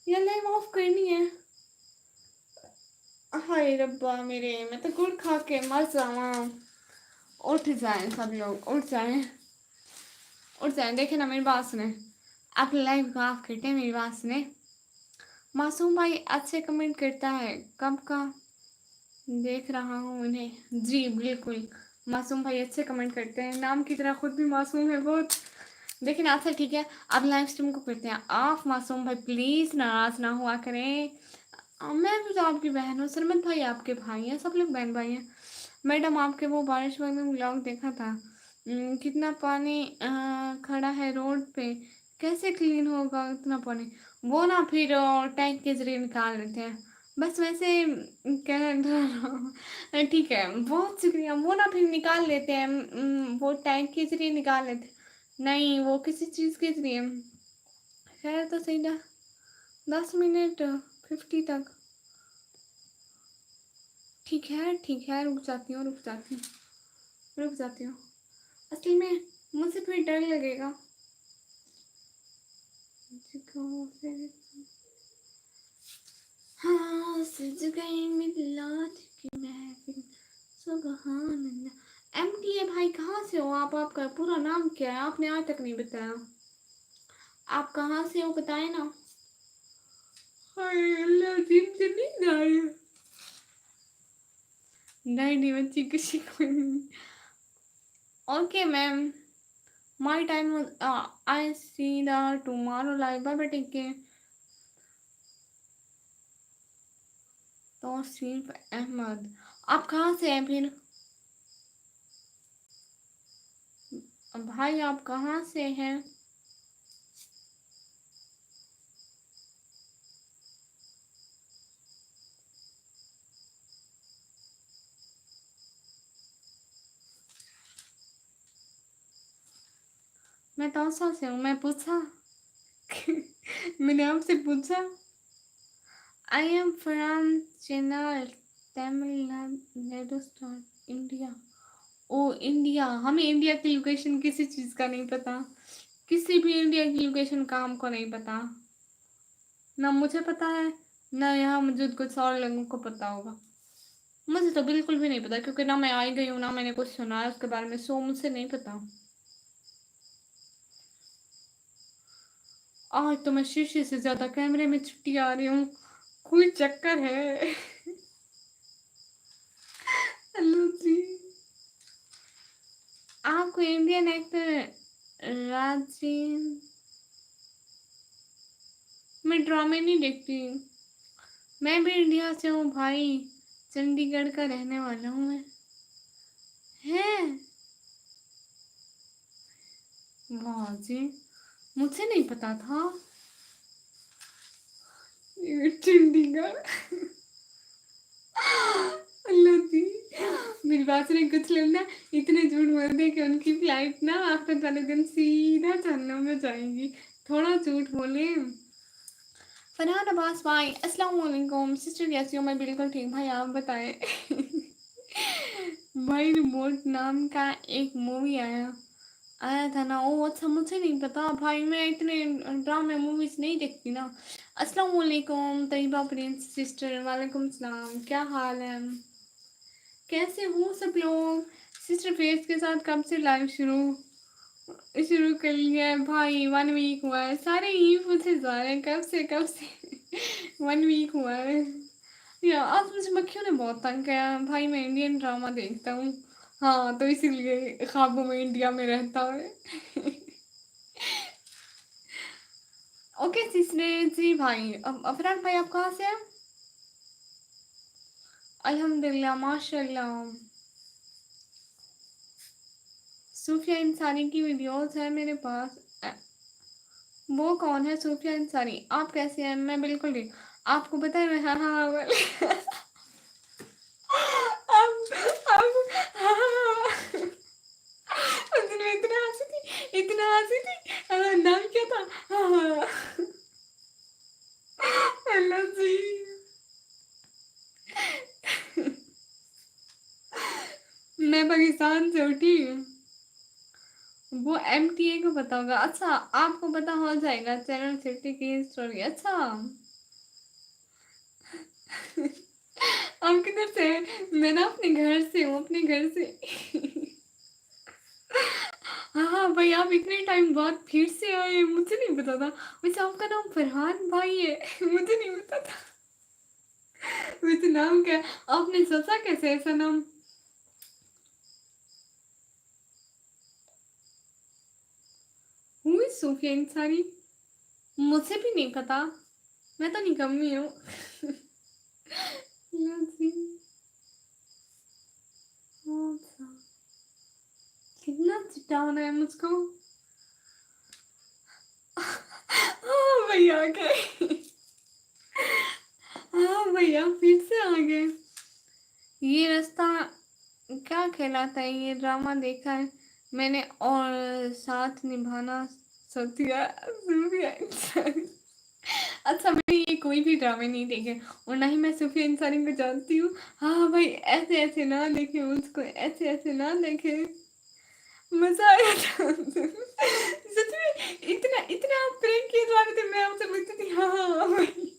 [SPEAKER 1] या लाइव ऑफ करनी है? हाय रब्बा मेरे, मैं तो गुड़ खा के मर जावा। उठ जाएं सब लोग, उठ जाएं, उठ जाएं। देखे ना मेरी बात सुने, आप लाइव को ऑफ करते हैं, मेरी बात सुने। मासूम भाई अच्छे कमेंट करता है, कब का देख रहा हूँ उन्हें। जी बिल्कुल, मासूम भाई अच्छे कमेंट करते हैं, नाम की तरह खुद भी मासूम है बहुत। देखिए ना, अच्छा ठीक है, अब लाइव स्ट्रीम को करते हैं ऑफ। मासूम भाई प्लीज नाराज ना हुआ करें, मैं भी तो आपकी बहन हूँ, सरमत भाई आपके भाई हैं, सब लोग बहन भाई हैं। मैडम आपके वो बारिश वाले व्लॉग देखा था, कितना पानी खड़ा है रोड पे, कैसे क्लीन होगा इतना पानी? वो ना फिर टैंक के जरिए निकाल लेते हैं, बस वैसे कह रहा हूँ। ठीक है, बहुत शुक्रिया। वो ना फिर निकाल लेते हैं, वो टैंक के जरिए निकाल लेते हैं। नहीं वो किसी चीज़ के जरिए। खैर तो सही ना, 10 मिनट 50 तक। ठीक है, रुक जाती हूँ, रुक जाती हूँ, रुक जाती हूँ। असल में मुझे फिर डर लगेगा। हाँ सज गई मिलाद की महफिल, सुबहान अल्लाह। MTA भाई कहाँ से हो आप? आपका पूरा नाम क्या है? आपने आज तक नहीं बताया, आप कहाँ से हो बताए ना। हाय अल्लाह जी, मुझे नींद आ रही है। नहीं बच्ची किसी को नहीं। Okay ma'am, my time I see the tomorrow live, bye bye, take care. तो सिर्फ अहमद, आप कहाँ से हैं फिर? भाई आप कहाँ से हैं? मैं तौसा से हूँ, मैं पूछा। मैंने आपसे पूछा। I am from Chennai, Tamil Nadu star India. Oh India, हमें इंडिया की लोकेशन किसी चीज़ का नहीं पता, किसी भी इंडिया की लोकेशन का हमको नहीं पता, ना मुझे पता है, ना यहाँ मौजूद कुछ और लोगों को पता होगा। मुझे तो बिल्कुल भी नहीं पता, क्योंकि ना मैं आई गई हूँ, ना मैंने कुछ सुना है उसके बारे में, सो मुझे नहीं पता। आज तो मैं शीशे से ज्यादा कैमरे में छुट्टी आ रही हूँ, कोई चक्कर है? हेलो जी, आपको इंडियन एक्टर राजीव, मैं ड्रामे नहीं देखती, मैं भी इंडिया से हूँ भाई, चंडीगढ़ का रहने वाला हूँ मैं। है, वाह जी, मुझे नहीं पता था। ये चंडीगढ़, अल्लाह जी, मेरी बात सुने, कुछ लोग ना इतने झूठ बोलते हैं कि उनकी फ्लाइट ना आफ्टर वाले दिन सीधा जन्नत में जाएंगी, थोड़ा झूठ बोले। फरहान अब्बास भाई अस्सलाम वालेकुम, सिस्टर कैसी हो? मैं बिल्कुल ठीक, भाई आप बताएं। भाई रिमोट नाम का एक मूवी आया, आया था ना। ओ अच्छा, मुझे नहीं पता भाई, मैं इतने ड्रामे मूवीज नहीं देखती ना। अस्सलाम वालेकुम तैयबा प्रिंस सिस्टर, वालेकुम सलाम, क्या हाल है, कैसे हो सब लोग। सिस्टर फेस के साथ कब से लाइव शुरू शुरू कर लिया है भाई, 1 वीक हुआ है, सारे यही पूछे जा रहे हैं कब से 1 वीक हुआ है। या आज मुझे मक्खियों ने बहुत तंग किया है। भाई मैं इंडियन ड्रामा देखता हूँ, हाँ तो इसीलिए ख्वाबों में इंडिया में रहता है। ओके सिस्टर जी भाई, अब अफरान भाई आप कहाँ से हैं। अल्हम्दुलिल्लाह माशाल्लाह। सूफिया इंसानी की वीडियोस है मेरे पास। वो कौन है सूफिया इंसानी, आप कैसे हैं, मैं बिल्कुल ठीक। आपको पता है मैं हाँ हाँ हाँ अब हाँ हाँ उस दिन मैं इतना हंसी थी, इतना हंसी थी। नाम क्या था, हाँ हाँ अल्लाह जी। मैं पाकिस्तान से उठी, वो एमटीए को पता होगा। अच्छा आपको पता हो जाएगा चैनल सिटी की स्टोरी। अच्छा आप किधर से हैं? मैं ना अपने घर से हूँ, अपने घर से। हाँ हाँ भाई, आप इतने टाइम बाद फिर से आए, मुझे नहीं पता था। वैसे आपका नाम फरहान भाई है। मुझे नहीं पता था। वैसे नाम क्या है? आपने सोचा कैसे ऐसा नाम। हुई सूफिया इंसानी, मुझे भी नहीं पता, मैं तो निकम्मी हूँ। लजी, अच्छा, कितना चिढ़ाना है मुझको। हाँ भैया आ गए। हाँ भैया फिर से आ गए। ये रास्ता क्या कहलाता है, ये ड्रामा देखा है मैंने, और साथ निभाना सतिया सूफिया इंसानी। अच्छा मैंने ये कोई भी ड्रामे नहीं देखे, और ना ही मैं सूफिया इंसानी को जानती हूँ। हाँ भाई ऐसे ऐसे ना देखे उसको, ऐसे ऐसे ना देखे। मजा आया था सच में, इतना इतना आप प्रैंक किए जा रहे थे, मैं आपसे बोलती थी हाँ हाँ हाँ भाई।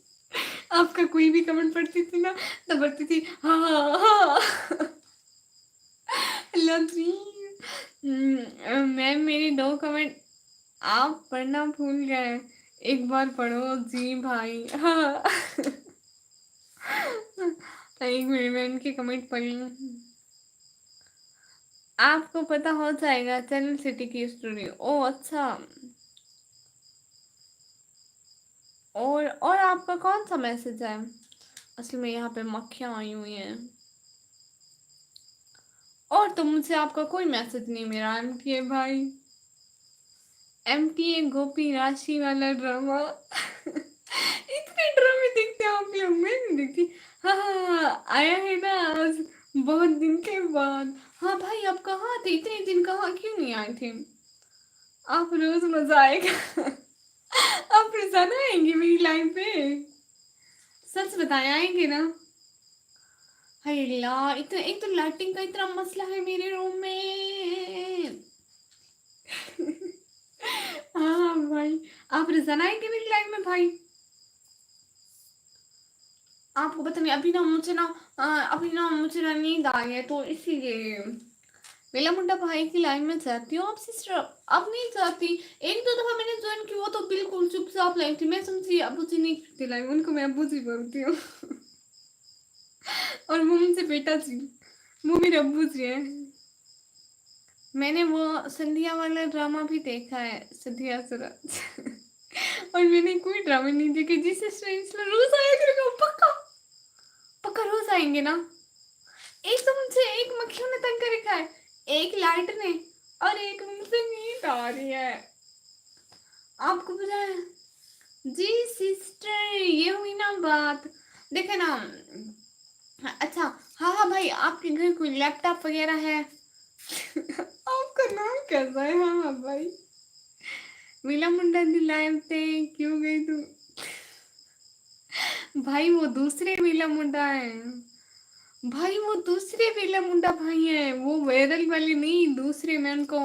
[SPEAKER 1] आपका कोई भी कमेंट पढ़ती थी ना, तो बोलती थी हाँ हाँ हाँ। लव मैम मेरी 2 कमेंट आप पढ़ना भूल गए, एक बार पढ़ो जी भाई, हाँ। एक मिनट में इनके कमेंट पढ़ लूं। आपको पता हो जाएगा चैनल सिटी की स्टोरी। ओ अच्छा, और आपका कौन सा मैसेज है। असल में यहाँ पे मक्खियाँ आई हुई हैं, और तो मुझे आपका कोई मैसेज नहीं मिला। एमटीए भाई, एमटीए गोपी राशि वाला ड्रामा। इतने ड्रामे देखते हैं आप लोग, मैं नहीं देखती। हाँ हाँ हाँ, आया है ना आज, बहुत दिन के बाद। हाँ भाई आप कहाँ थे इतने दिन, कहाँ क्यों नहीं आए थे। आप रोज मजा आएगा। आप रोजाना आएंगे मेरी लाइफ पे, सच बताए आएंगे ना। हाय अल्लाह, इतना एक तो लाइटिंग का इतना मसला है मेरे रूम में। हाँ भाई, आप रोजाना आएंगे मेरी लाइफ में भाई। आपको पता नहीं, अभी ना मुझे ना नींद आ गई है, तो इसीलिए वेला मुंडा भाई की लाइन में जाती हूँ। आप सिस्टर अब नहीं जाती। एक दो दफा मैंने ज्वाइन की, वो तो बिल्कुल चुपचाप लाइन थी, मैं समझी अबू जी नहीं करती लाइन, उनको मैं अबू जी बोलती हूँ। और वो मुझसे बेटा जी, वो मेरे अब्बू जी है। मैंने वो संध्या वाला ड्रामा भी देखा है, संध्या सूरज। और मैंने कोई ड्रामा नहीं देखे जिससे रोज आया करेगा, पक्का पक्का रोज आएंगे ना। एक तो मुझे एक मक्खियों ने तंग कर रखा है, एक लाइट ने, और एक मुझसे नींद आ रही है। आपको पता है जी सिस्टर, ये हुई ना बात, देखे ना। अच्छा हाँ हाँ भाई, आपके घर कोई लैपटॉप वगैरह है। आपका नाम कैसा है, हाँ हाँ भाई। मीला मुंडा दिलाए थे, क्यों गई तू। भाई वो दूसरे मीला मुंडा है, भाई वो दूसरे वीला मुंडा भाई है, वो वायरल वाले नहीं, दूसरे मैं उनको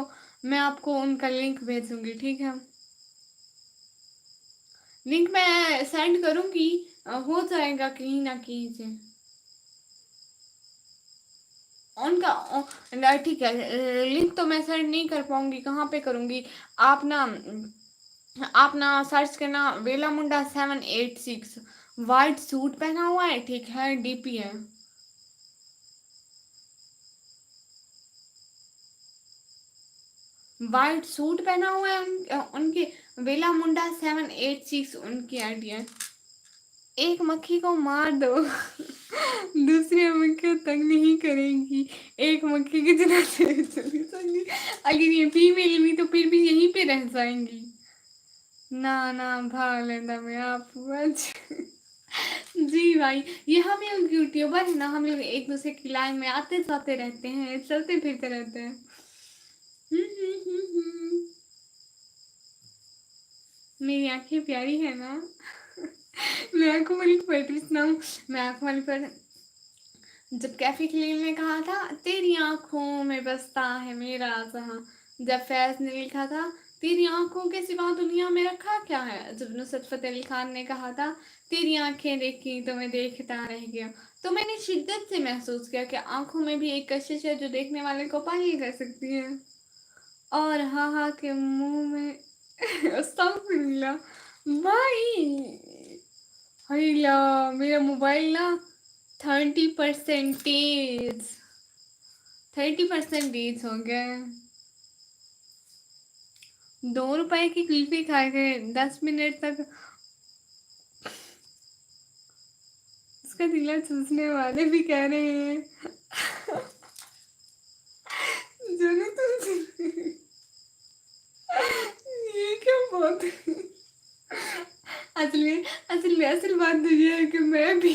[SPEAKER 1] मैं आपको उनका लिंक भेजूंगी, ठीक है। लिंक मैं सेंड करूंगी, हो जाएगा कहीं ना कहीं से उनका। ठीक है, लिंक तो मैं सेंड नहीं कर पाऊंगी, कहाँ पे करूंगी। आप ना आप ना सर्च करना, वेला मुंडा 786, वाइट सूट पहना हुआ है, ठीक है, डीपी है। वाइट सूट पहना हुआ है, उनके वेला मुंडा 786 उनकी आईडी है। एक मक्खी को मार दो दूसरी मक्खी तंग नहीं करेगी, एक मक्खी की जना से चली जाएंगी। अगर ये फीमेल भी तो फिर भी यहीं पे रह जाएंगी। ना ना भाग लेना मैं आप बच जी भाई, ये हम लोग यूट्यूबर है ना, हम लोग एक दूसरे की लाइन में आते जाते रहते हैं, चलते फिरते रहते हैं। मेरी आंखें प्यारी है ना मैं आंखों वाली पोएट्री सुनाऊं। मैं आंखों वाली पर जब कैफे खलील ने कहा था तेरी आंखों में बसता है मेरा जहां, जब फैज ने लिखा था तेरी आंखों के सिवा दुनिया में रखा क्या है, जब नुसरत फतेह अली खान ने कहा था तेरी आंखें देखी तो मैं देखता रह गया, तो मैंने शिद्दत से महसूस किया कि आंखों में भी एक कशिश है जो देखने वाले को पागल कर सकती है। और हा हा के मुंह में अस्तगफिरुल्लाह भाई। हैला, मेरा मोबाइल ना 30% 30% हो गया है। 2 रुपए की कुल्फी खा के 10 मिनट तक उसका दिला चूसने वाले भी कह रहे हैं जोनू तुम ये क्या बात है। असल बात तो ये है कि मैं भी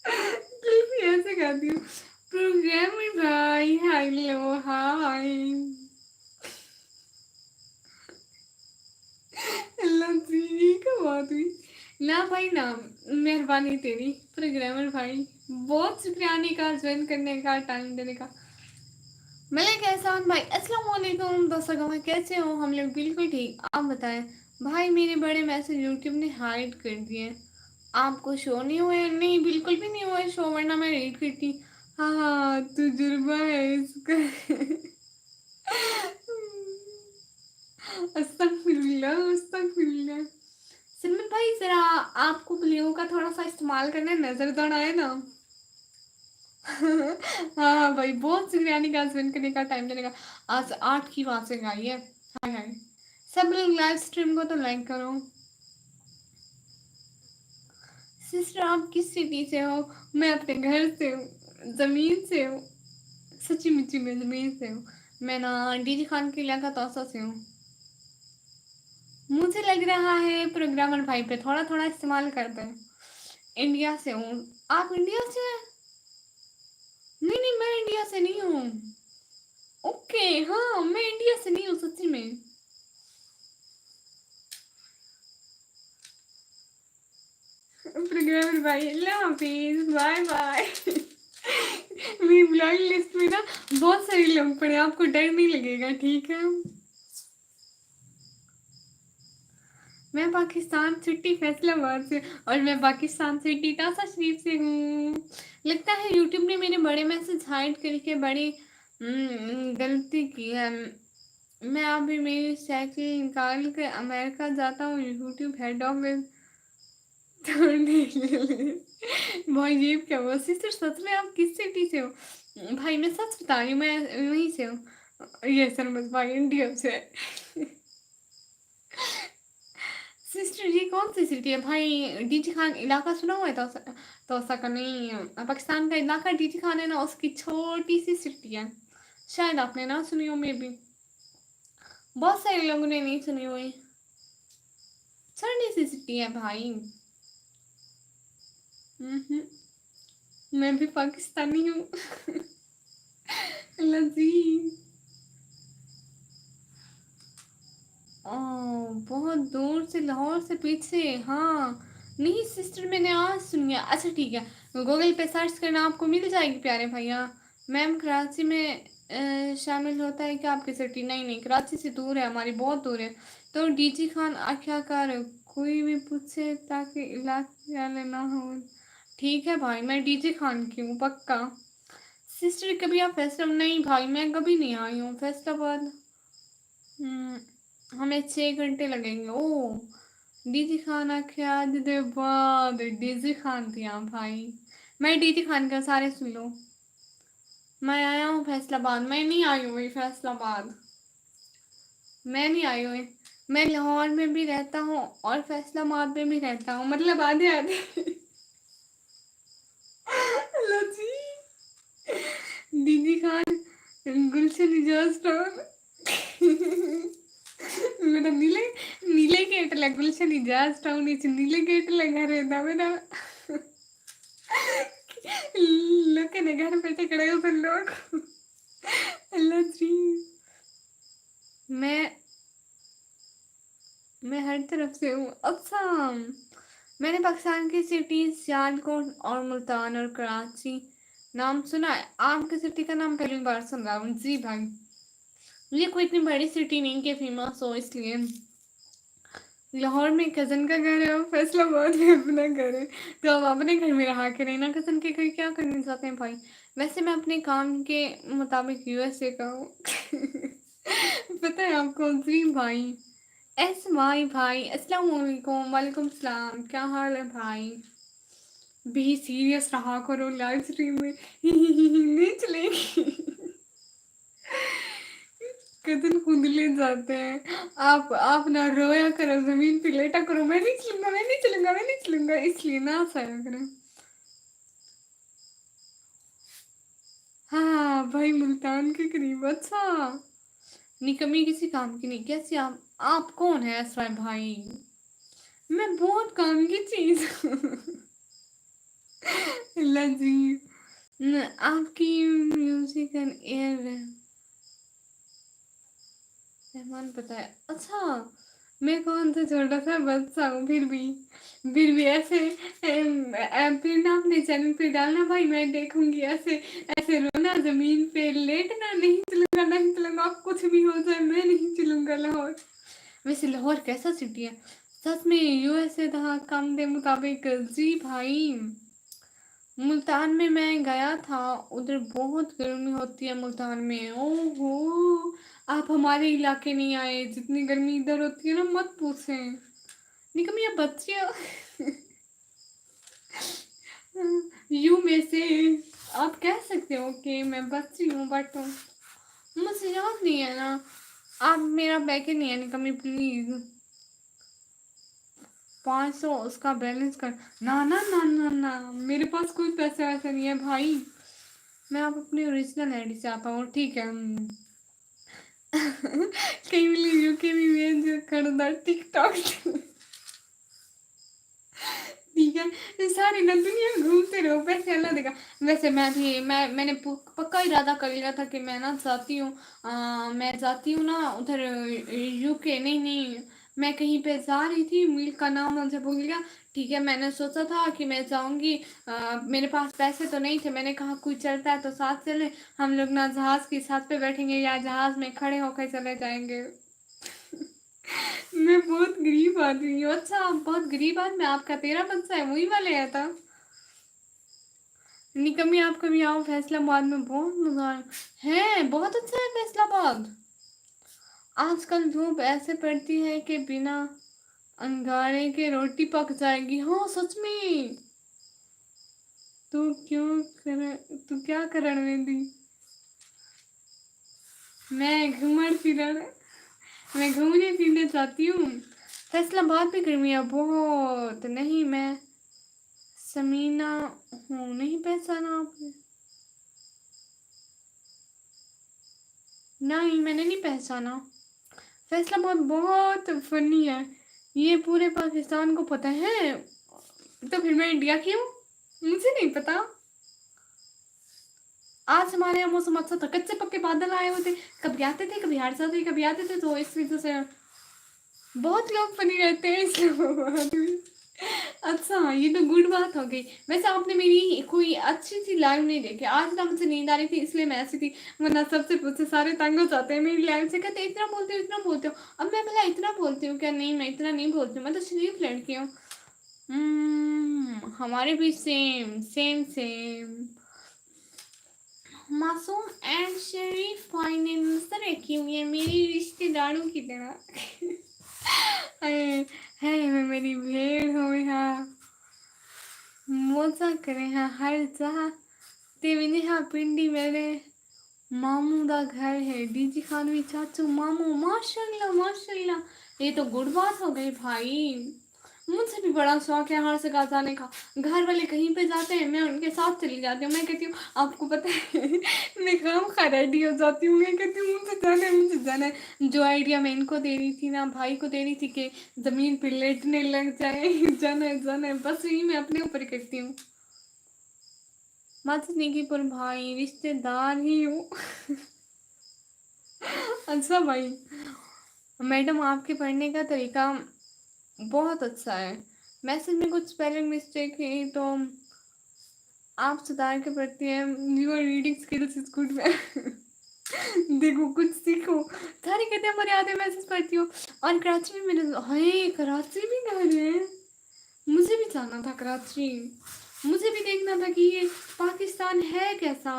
[SPEAKER 1] कुल्फी ऐसे खाती हूँ। प्रोग्रामर भाई हेलो हाय। अल्लाह जी, ये क्या बात हुई। ना भाई ना, मेहरबानी तेरी प्रोग्रामर भाई, बहुत शुक्रिया आने का, ज्वाइन करने का, टाइम देने का। मलिक एहसान भाई अस्सलाम वालेकुम दोस्तों, कैसे हो? हम लोग बिल्कुल ठीक, आप बताएं। भाई मेरे बड़े मैसेज यूट्यूब ने हाइड कर दिए, आपको शो नहीं हुए? नहीं बिल्कुल भी नहीं हुआ शो, वरना मैं रीड करती। हाँ हाँ तजुर्बा है इसका अस्तगफिरुल्लाह अस्तगफिरुल्लाह। सलमान भाई जरा आपको प्लेयो का थोड़ा सा इस्तेमाल करना, नजर दौड़ाए ना हाँ हाँ भाई, बहुत बिरयानी का हस्बैंड करने का, टाइम देने का। आज 8 की बात से आई है। हाय हाय, सब लोग लाइव स्ट्रीम को तो लाइक करो। सिस्टर आप किस सिटी से हो? मैं अपने घर से हूँ, जमीन से हूँ, सच्ची मुच्ची में जमीन से हूँ। मैं ना डीजी खान के इलाका तौसा से हूँ। मुझे लग रहा है प्रोग्रामर भाई पे थोड़ा थोड़ा इस्तेमाल करते हैं। इंडिया से हूँ। आप इंडिया से हैं? नहीं नहीं, मैं इंडिया से नहीं हूँ। ओके, हाँ मैं इंडिया से नहीं हूँ सच्ची में। प्रोग्रामर भाई अल्लाह हाफिज, बाय बाय मेरी ब्लॉग लिस्ट में ना बहुत सारे लोग पड़े, आपको डर नहीं लगेगा, ठीक है। मैं पाकिस्तान सिटी फैसलाबाद से, और मैं पाकिस्तान सिटी टासा शरीफ से हूँ। लगता है यूट्यूब ने मेरे बड़े मैसेज हाइड करके बड़ी गलती की है। मैं अभी मेरी साइकिल निकाल के अमेरिका जाता हूँ, यूट्यूब हेड ऑफिस तोड़ने के लिए। भाई ये क्या हुआ? सिस्टर सच में आप किस सिटी से हो? भाई मैं सच बता रही हूँ, मैं वहीं से हूँ। ये सर बस भाई इंडिया से सिस्टर ये कौन सी सिटी है भाई? डीजी खान इलाका सुना हुआ है? तो ऐसा का नहीं, पाकिस्तान का इलाका डीजी खान है ना, उसकी छोटी सी सिटी है, शायद आपने ना सुनी हो, मे बी बहुत सारे लोगों ने नहीं सुनी हुई। छोटी सी सिटी है भाई। हम्म, मैं भी पाकिस्तानी हूँ लजी। ओ, बहुत दूर से, लाहौर से पीछे, हाँ। नहीं सिस्टर मैंने आज सुनी है। अच्छा ठीक है, गूगल पे सर्च करना आपको मिल जाएगी प्यारे भैया। मैम कराची में शामिल होता है क्या आपकी सिटी? नहीं नहीं, कराची से दूर है, हमारी बहुत दूर है। तो डीजी खान आख्याकार कोई भी पूछे ताकि इलाके वाले ना हो। ठीक है भाई, मैं डीजी खान की हूँ पक्का। सिस्टर कभी आप फैसला? नहीं भाई, मैं कभी नहीं आई हूँ फैसलाबाद। हमें 6 घंटे लगेंगे। ओ, डीजी खान आख्या दे बाद डीजी खान थी हाँ भाई। मैं डीजी खान का सारे सुन लो। मैं आया हूँ फैसलाबाद, मैं नहीं आई हुई फैसलाबाद, मैं नहीं आई हुई। मैं लाहौर में भी रहता हूँ और फैसलाबाद में भी रहता हूँ, मतलब आधे आधे। हेलो जी। दीदी खान गुलशन इजाज टाउन। मेरा नीले नीले गेट लग गुलशन इजाज टाउन नीले गेट लगा रहता मेरा। लोग के घर पे खड़े हो फिर लोग। हेलो जी। मैं मैं हर तरफ से हूँ। अच्छा, मैंने पाकिस्तान की सिटीज सियालकोट और मुल्तान और कराची नाम सुना है। आपकी सिटी का नाम पहली बार सुन रहा हूँ जी भाई। ये कोई इतनी बड़ी सिटी नहीं कि फेमस हो, इसलिए। लाहौर में कजन का घर है और फैसलाबाद में अपना घर है, तो अब अपने घर में रहा करें ना, कजन के घर क्या करने जाते हैं भाई। वैसे मैं अपने काम के मुताबिक यूएसए का हूँ। पता है आपको जी भाई। एस भाई भाई अस्सलाम वालेकुम। वालेकुम सलाम, क्या हाल है भाई? भी सीरियस रहा करो लाइव स्ट्रीम में। नहीं चलेगी। कदम खुद ले जाते हैं। आप ना रोया करो, जमीन पे लेटा करो, मैं नहीं चलूंगा, मैं नहीं चलूंगा, मैं नहीं चलूंगा, इसलिए ना साया करें। हाँ भाई, मुल्तान के करीब। अच्छा, निकम्मी किसी काम की नहीं। कैसे आप कौन है असरा भाई? मैं बहुत काम की चीज हूँ। अल्लाह जी। आपकी म्यूजिक एंड एयर रहमान पता है। अच्छा, मैं कौन सा छोटा सा बच्चा हूँ फिर भी ऐसे फिर ना अपने चैनल पे डालना भाई, मैं देखूंगी। ऐसे ऐसे रोना, जमीन पे लेटना, नहीं चलूंगा, नहीं चलूंगा, आप कुछ भी हो जाए मैं नहीं चलूंगा लाहौर। वैसे लाहौर कैसा सिटी है सच में? यूएसए था काम के मुताबिक जी भाई। मुल्तान में मैं गया था, उधर बहुत गर्मी होती है मुल्तान में। ओहो, आप हमारे इलाके नहीं आए, जितनी गर्मी इधर होती है ना मत पूछे। निकम ये बच्चे यू में से आप कह सकते हो कि मैं बच्ची हूँ, बट मुझे याद नहीं है ना। आप मेरा पैकेट नहीं है निकमी प्लीज। 500 उसका बैलेंस कर। ना ना ना ना ना, मेरे पास कोई पैसा वैसा नहीं है भाई। मैं आप अपनी ओरिजिनल आईडी से आता हूँ, ठीक है। कहीं भी यूके में भेज कर दो टिकटॉक। ठीक है, सारी ना दुनिया घूमते रहो, पैसे अल्लाह देगा। वैसे मैंने पक्का इरादा कर लिया था कि मैं ना जाती हूँ। मैं जाती हूँ ना उधर यूके। नहीं नहीं, मैं कहीं पे जा रही थी, मुल्क का नाम मुझे भूल गया। ठीक है, मैंने सोचा था कि मैं जाऊंगी। मेरे पास पैसे तो नहीं थे, मैंने कहा कोई चलता है तो साथ चले। हम लोग ना जहाज की छत पे बैठेंगे या जहाज में खड़े होकर चले जाएंगे। मैं बहुत गरीब आदमी हूँ। अच्छा, आप बहुत गरीब आदमी, आपका 13 बच्चा है, वही वाले है था। निकम्मी आप कभी आओ फैसलाबाद में, बहुत मजा है, बहुत अच्छा है फैसलाबाद। आजकल धूप ऐसे पड़ती है कि बिना अंगारे के रोटी पक जाएगी। हाँ सच में। तू क्यों कर तू क्या करण में दी? मैं घूमर फिरन मैं घूमने फिरने जाती हूँ। फैसलाबाद भी गर्मी है बहुत। नहीं, मैं समीना हूँ, नहीं पहचाना आपने? नहीं, मैंने नहीं पहचाना। फैसलाबाद बहुत फनी है, ये पूरे पाकिस्तान को पता है। तो फिर मैं इंडिया की हूँ, मुझे नहीं पता। आज हमारे यहाँ मौसम अच्छा था, कच्चे पक्के बादल आए हुए थे, कभी आते थे कभी हट जाते थे, कभी आते थे, तो इस वजह से बहुत लोग फनी रहते हैं इस्लामाबाद में। अच्छा, ये तो गुड बात हो गई। वैसे आपने मेरी कोई अच्छी-सी लाइव नहीं देखी। आज ना मुझे नींद आ रही थी इसलिए मैं ऐसी थी, वरना सबसे पूछे सारे तंग हो जाते हैं मेरी लाइव से, कहते इतना बोलते हो, इतना बोलते हो। अब मैं भला इतना बोलती हूँ क्या? नहीं, मैं इतना नहीं बोलती हूँ, मैं तो शरीफ लड़की हूँ। हमारे भी सेम, सेम, सेम। मासूम एंड शरीफ फाइनेंसर रखी हुई है मेरी रिश्तेदारों की तरह। है, है मेरी भेड़ हो यहाँ मौजा करे हैं हर जगह ते भी नेहा पिंडी मेरे मामू दा घर है डीजी खानवी चाचू मामू माशाल्लाह माशाल्लाह। ये तो गुड बात हो गई भाई। मुझे भी बड़ा शौक है हर जगह जाने का। घर वाले कहीं पे जाते हैं मैं उनके साथ चली जाती हूँ। मैं कहती हूँ आपको पता है मैं खामखा रेडी हो जाती हूँ। मैं कहती हूँ मुझे जाना है मुझे जाना है। जो आइडिया मैं इनको दे रही थी ना भाई को दे रही थी कि जमीन पे लेटने लग जाए जाना है बस यही मैं अपने ऊपर ही करती हूँ। मत नहीं की पर भाई रिश्तेदार ही हूँ। अच्छा भाई मैडम आपके पढ़ने का तरीका बहुत अच्छा है। मैसेज में कुछ स्पेलिंग मिस्टेक है तो आप सुधार के पढ़ती हैं। Your reading skills is good ma'am. देखो कुछ सीखो। सारी कहते हमारे आधे मैसेज पढ़ती हो। और कराची में मैंने हाय कराची भी घर है। मुझे भी जाना था कराची। मुझे भी देखना था कि ये पाकिस्तान है कैसा।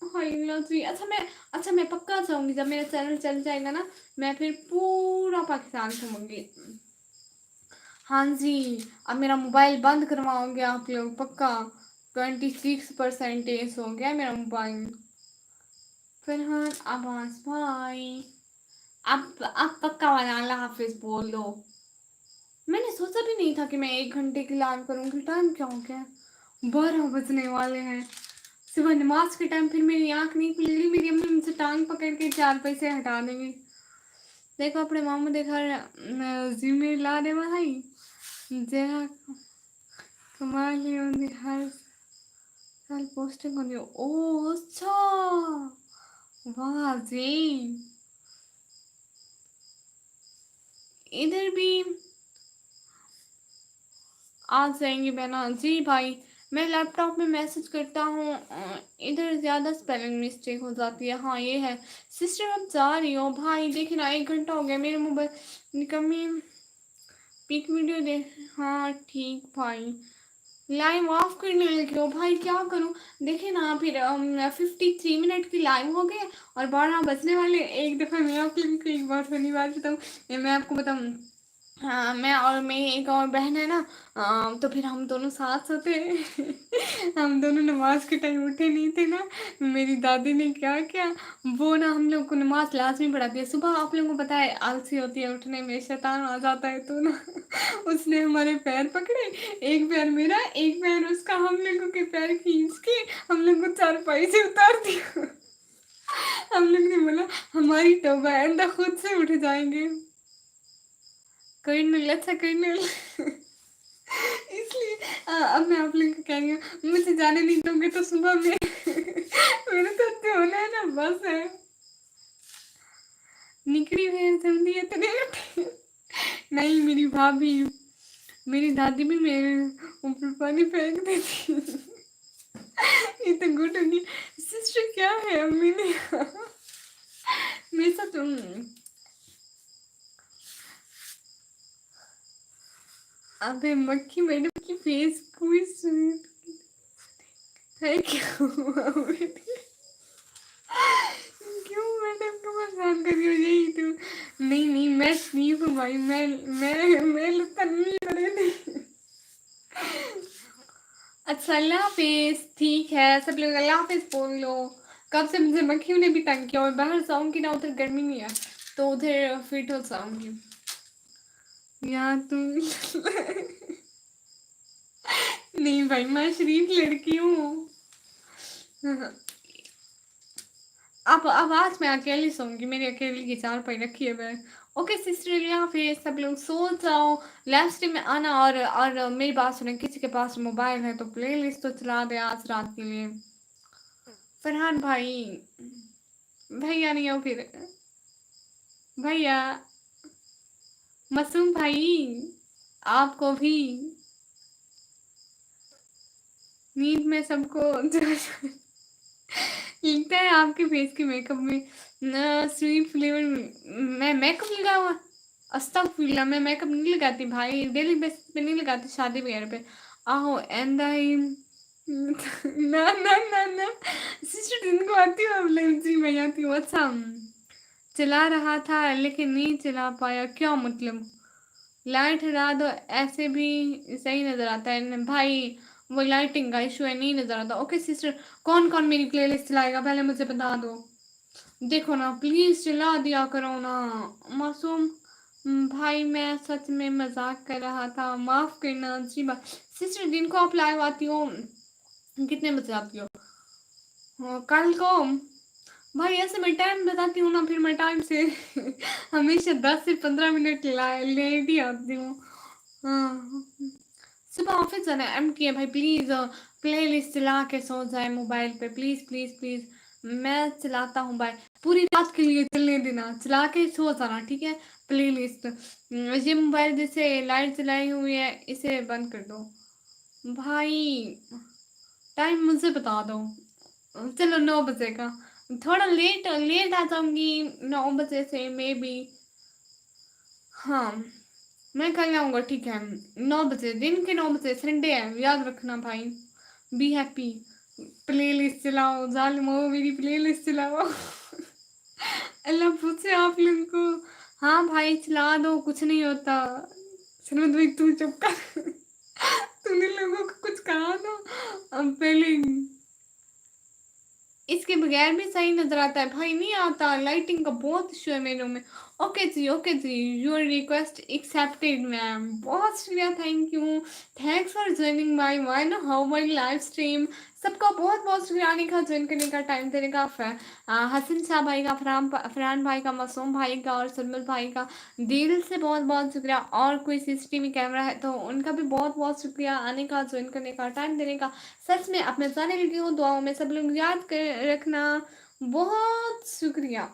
[SPEAKER 1] हाय लॉटरी अच्छा मैं पक्का जाऊंगी जब मेरा चैनल चल जाएगा ना। मैं फिर पूरा पाकिस्तान घूमूंगी। हाँ जी। अब मेरा मोबाइल बंद करवाओगे आप लोग पक्का। 26% हो गया मेरा मोबाइल। फरहान आवाज भाई आप पक्का वाला अल्लाह हाफिज बोल दो। मैंने सोचा भी नहीं था कि मैं 1 घंटे की लाइव करूंगी। टाइम क्या हो गया? 12 बजने वाले हैं। सुबह नमाज के टाइम फिर मेरी आंख नहीं खुलेगी। मेरी अम्मी मुझसे टांग पकड़ के 4 पैसे हटा देंगी। देखो अपने मामू देखा जिम्मे ला दे भाई जरा कमाल ही होंगी हर साल पोस्टिंग होनी। ओ अच्छा वाह जी। इधर भी आ जाएंगी बहना जी भाई। मैं लैपटॉप में मैसेज करता हूँ इधर ज़्यादा स्पेलिंग मिस्टेक हो जाती है। हाँ ये है। सिस्टर अब जा रही हो भाई देखे ना 1 घंटा हो गया मेरे मोबाइल निकम्मी पिक वीडियो दे। हाँ ठीक भाई लाइव ऑफ करने लगी हो भाई क्या करूँ। देखे ना फिर 53 मिनट की लाइव हो गए और 12 बजने वाले। एक दफ़ा मैं आप लोगों को एक बार फनी बात बताऊँ। मैं आपको बताऊँ। हाँ मैं और मेरी एक और बहन है ना। तो फिर हम दोनों साथ सोते हम दोनों नमाज के टाइम उठे नहीं थे ना। मेरी दादी ने क्या किया वो ना हम लोग को नमाज लाजमी पढ़ाती है। सुबह आप लोगों को पता है आलसी होती है उठने में शैतान आ जाता है तो ना उसने हमारे पैर पकड़े। एक पैर मेरा एक पैर उसका हम लोगों के पैर खींच के हम लोग को चारपाई से उतार दिया। हम लोग ने बोला हमारी तौबा है आइंदा खुद से उठ जाएंगे। कर्नल अच्छा कर्नल। इसलिए अब मैं आप लोग को कह रही हूँ मुझे जाने नहीं दोगे तो सुबह में मेरे साथ जो होना है ना बस है। निकली हुई जल्दी है तेरे। नहीं मेरी भाभी मेरी दादी भी मेरे ऊपर पानी फेंक देती। ये तो गुड होगी। सिस्टर क्या है अम्मी ने मेरे साथ अबे मक्खी मैडम की फेस कोई स्वीट है क्यों। क्यों मैडम को परेशान कर रही हो यही तो। नहीं नहीं मैं स्लीप हूँ भाई मैं लगता नहीं करे नहीं। अच्छा अल्लाह हाफिज ठीक है सब लोग अल्लाह हाफिज बोल लो। कब से मुझे मक्खियों ने भी तंग किया और बाहर जाऊंगी ना उधर गर्मी नहीं है तो उधर फिट हो जाऊंगी। यार तुम नहीं भाई मैं शरीफ लड़की हूँ। अब आज मैं अकेली सोऊंगी। मेरी अकेली की चारपाई रखी है मैं। ओके सिस्टर यहाँ फिर सब लोग सो जाओ। लाइव स्ट्रीम में आना और मेरी बात सुने किसी के पास मोबाइल है तो प्लेलिस्ट तो चला दे आज रात के लिए। फरहान भाई भैया नहीं हो फिर भैया मासूम भाई, आपको भी नींद में सबको लगता है आपके फेस के मेकअप में ना स्वीट फ्लेवर। मैं मेकअप लगा हुआ? अस्तगफुरुल्लाह, मैं मेकअप नहीं लगाती भाई, डेली बेसिस पे नहीं लगाती, शादी वगैरह पे। आहो एंड आई ना ना ना ना, सिस्टर जिनको आती हो आप जी मैं आती हूँ। अच्छा, चला रहा था लेकिन नहीं चला पाया, क्या मतलब? लाइट हटा दो, ऐसे भी सही नजर आता है भाई। वो लाइटिंग का इशू है, नहीं नजर आता। ओके सिस्टर, कौन कौन मेरी प्लेलिस्ट चलाएगा पहले मुझे बता दो। देखो ना प्लीज चला दिया करो ना मासूम भाई, मैं सच में मजाक कर रहा था, माफ करना जी बात। सिस्टर दिन को आप लाइव आती हो कितने बजे आती हो? कल को? भाई ऐसे मैं टाइम बताती हूँ ना, फिर मैं टाइम से हमेशा 10 से 15 मिनट लेट ही आती हूँ। हाँ, सुबह ऑफिस जाना है। एम किया भाई प्लीज, प्ले लिस्ट चला के सो जाए मोबाइल पे, प्लीज प्लीज प्लीज। मैं चलाता हूँ भाई, पूरी रात के लिए चलने देना, चला के सो जाना ठीक है। प्ले लिस्ट, ये मोबाइल जैसे लाइट जलाई हुई है इसे बंद कर दो भाई। टाइम मुझे बता दो। चलो 9 बजे का, थोड़ा लेट लेट आ जाऊंगी 9 बजे से मे बी। हाँ, मैं कल आऊंगा ठीक है, 9 बजे, दिन के 9 बजे, संडे है याद रखना भाई। Be happy. प्ले लिस्ट चलाओ जालिमो, मेरी प्ले लिस्ट चलाओ। अल्लाह पूछे आप लोगों को। हाँ भाई चला दो, कुछ नहीं होता। सरमत भाई तू चुप कर। तूने लोगों को कुछ कहा ना, अब पहले इसके बगैर भी सही नजर आता है भाई, नहीं आता, लाइटिंग का बहुत इशू है मेरे रूम में। Okay ji, your request accepted ma'am, बहुत शुक्रिया, thank you. Thanks for joining my one how my live stream. सबका बहुत बहुत शुक्रिया आने का, ज्वाइन करने का, टाइम देने का। हसन शाह भाई का, फरहान भाई का, मासूम भाई का और सलमल भाई का दिल से बहुत बहुत शुक्रिया। और कोई सीसीटीवी कैमरा है तो उनका भी बहुत बहुत शुक्रिया आने का, ज्वाइन करने का, टाइम देने का। सच में अपने जाने लगी हूँ, दुआओं में सब लोग याद कर रखना। बहुत शुक्रिया।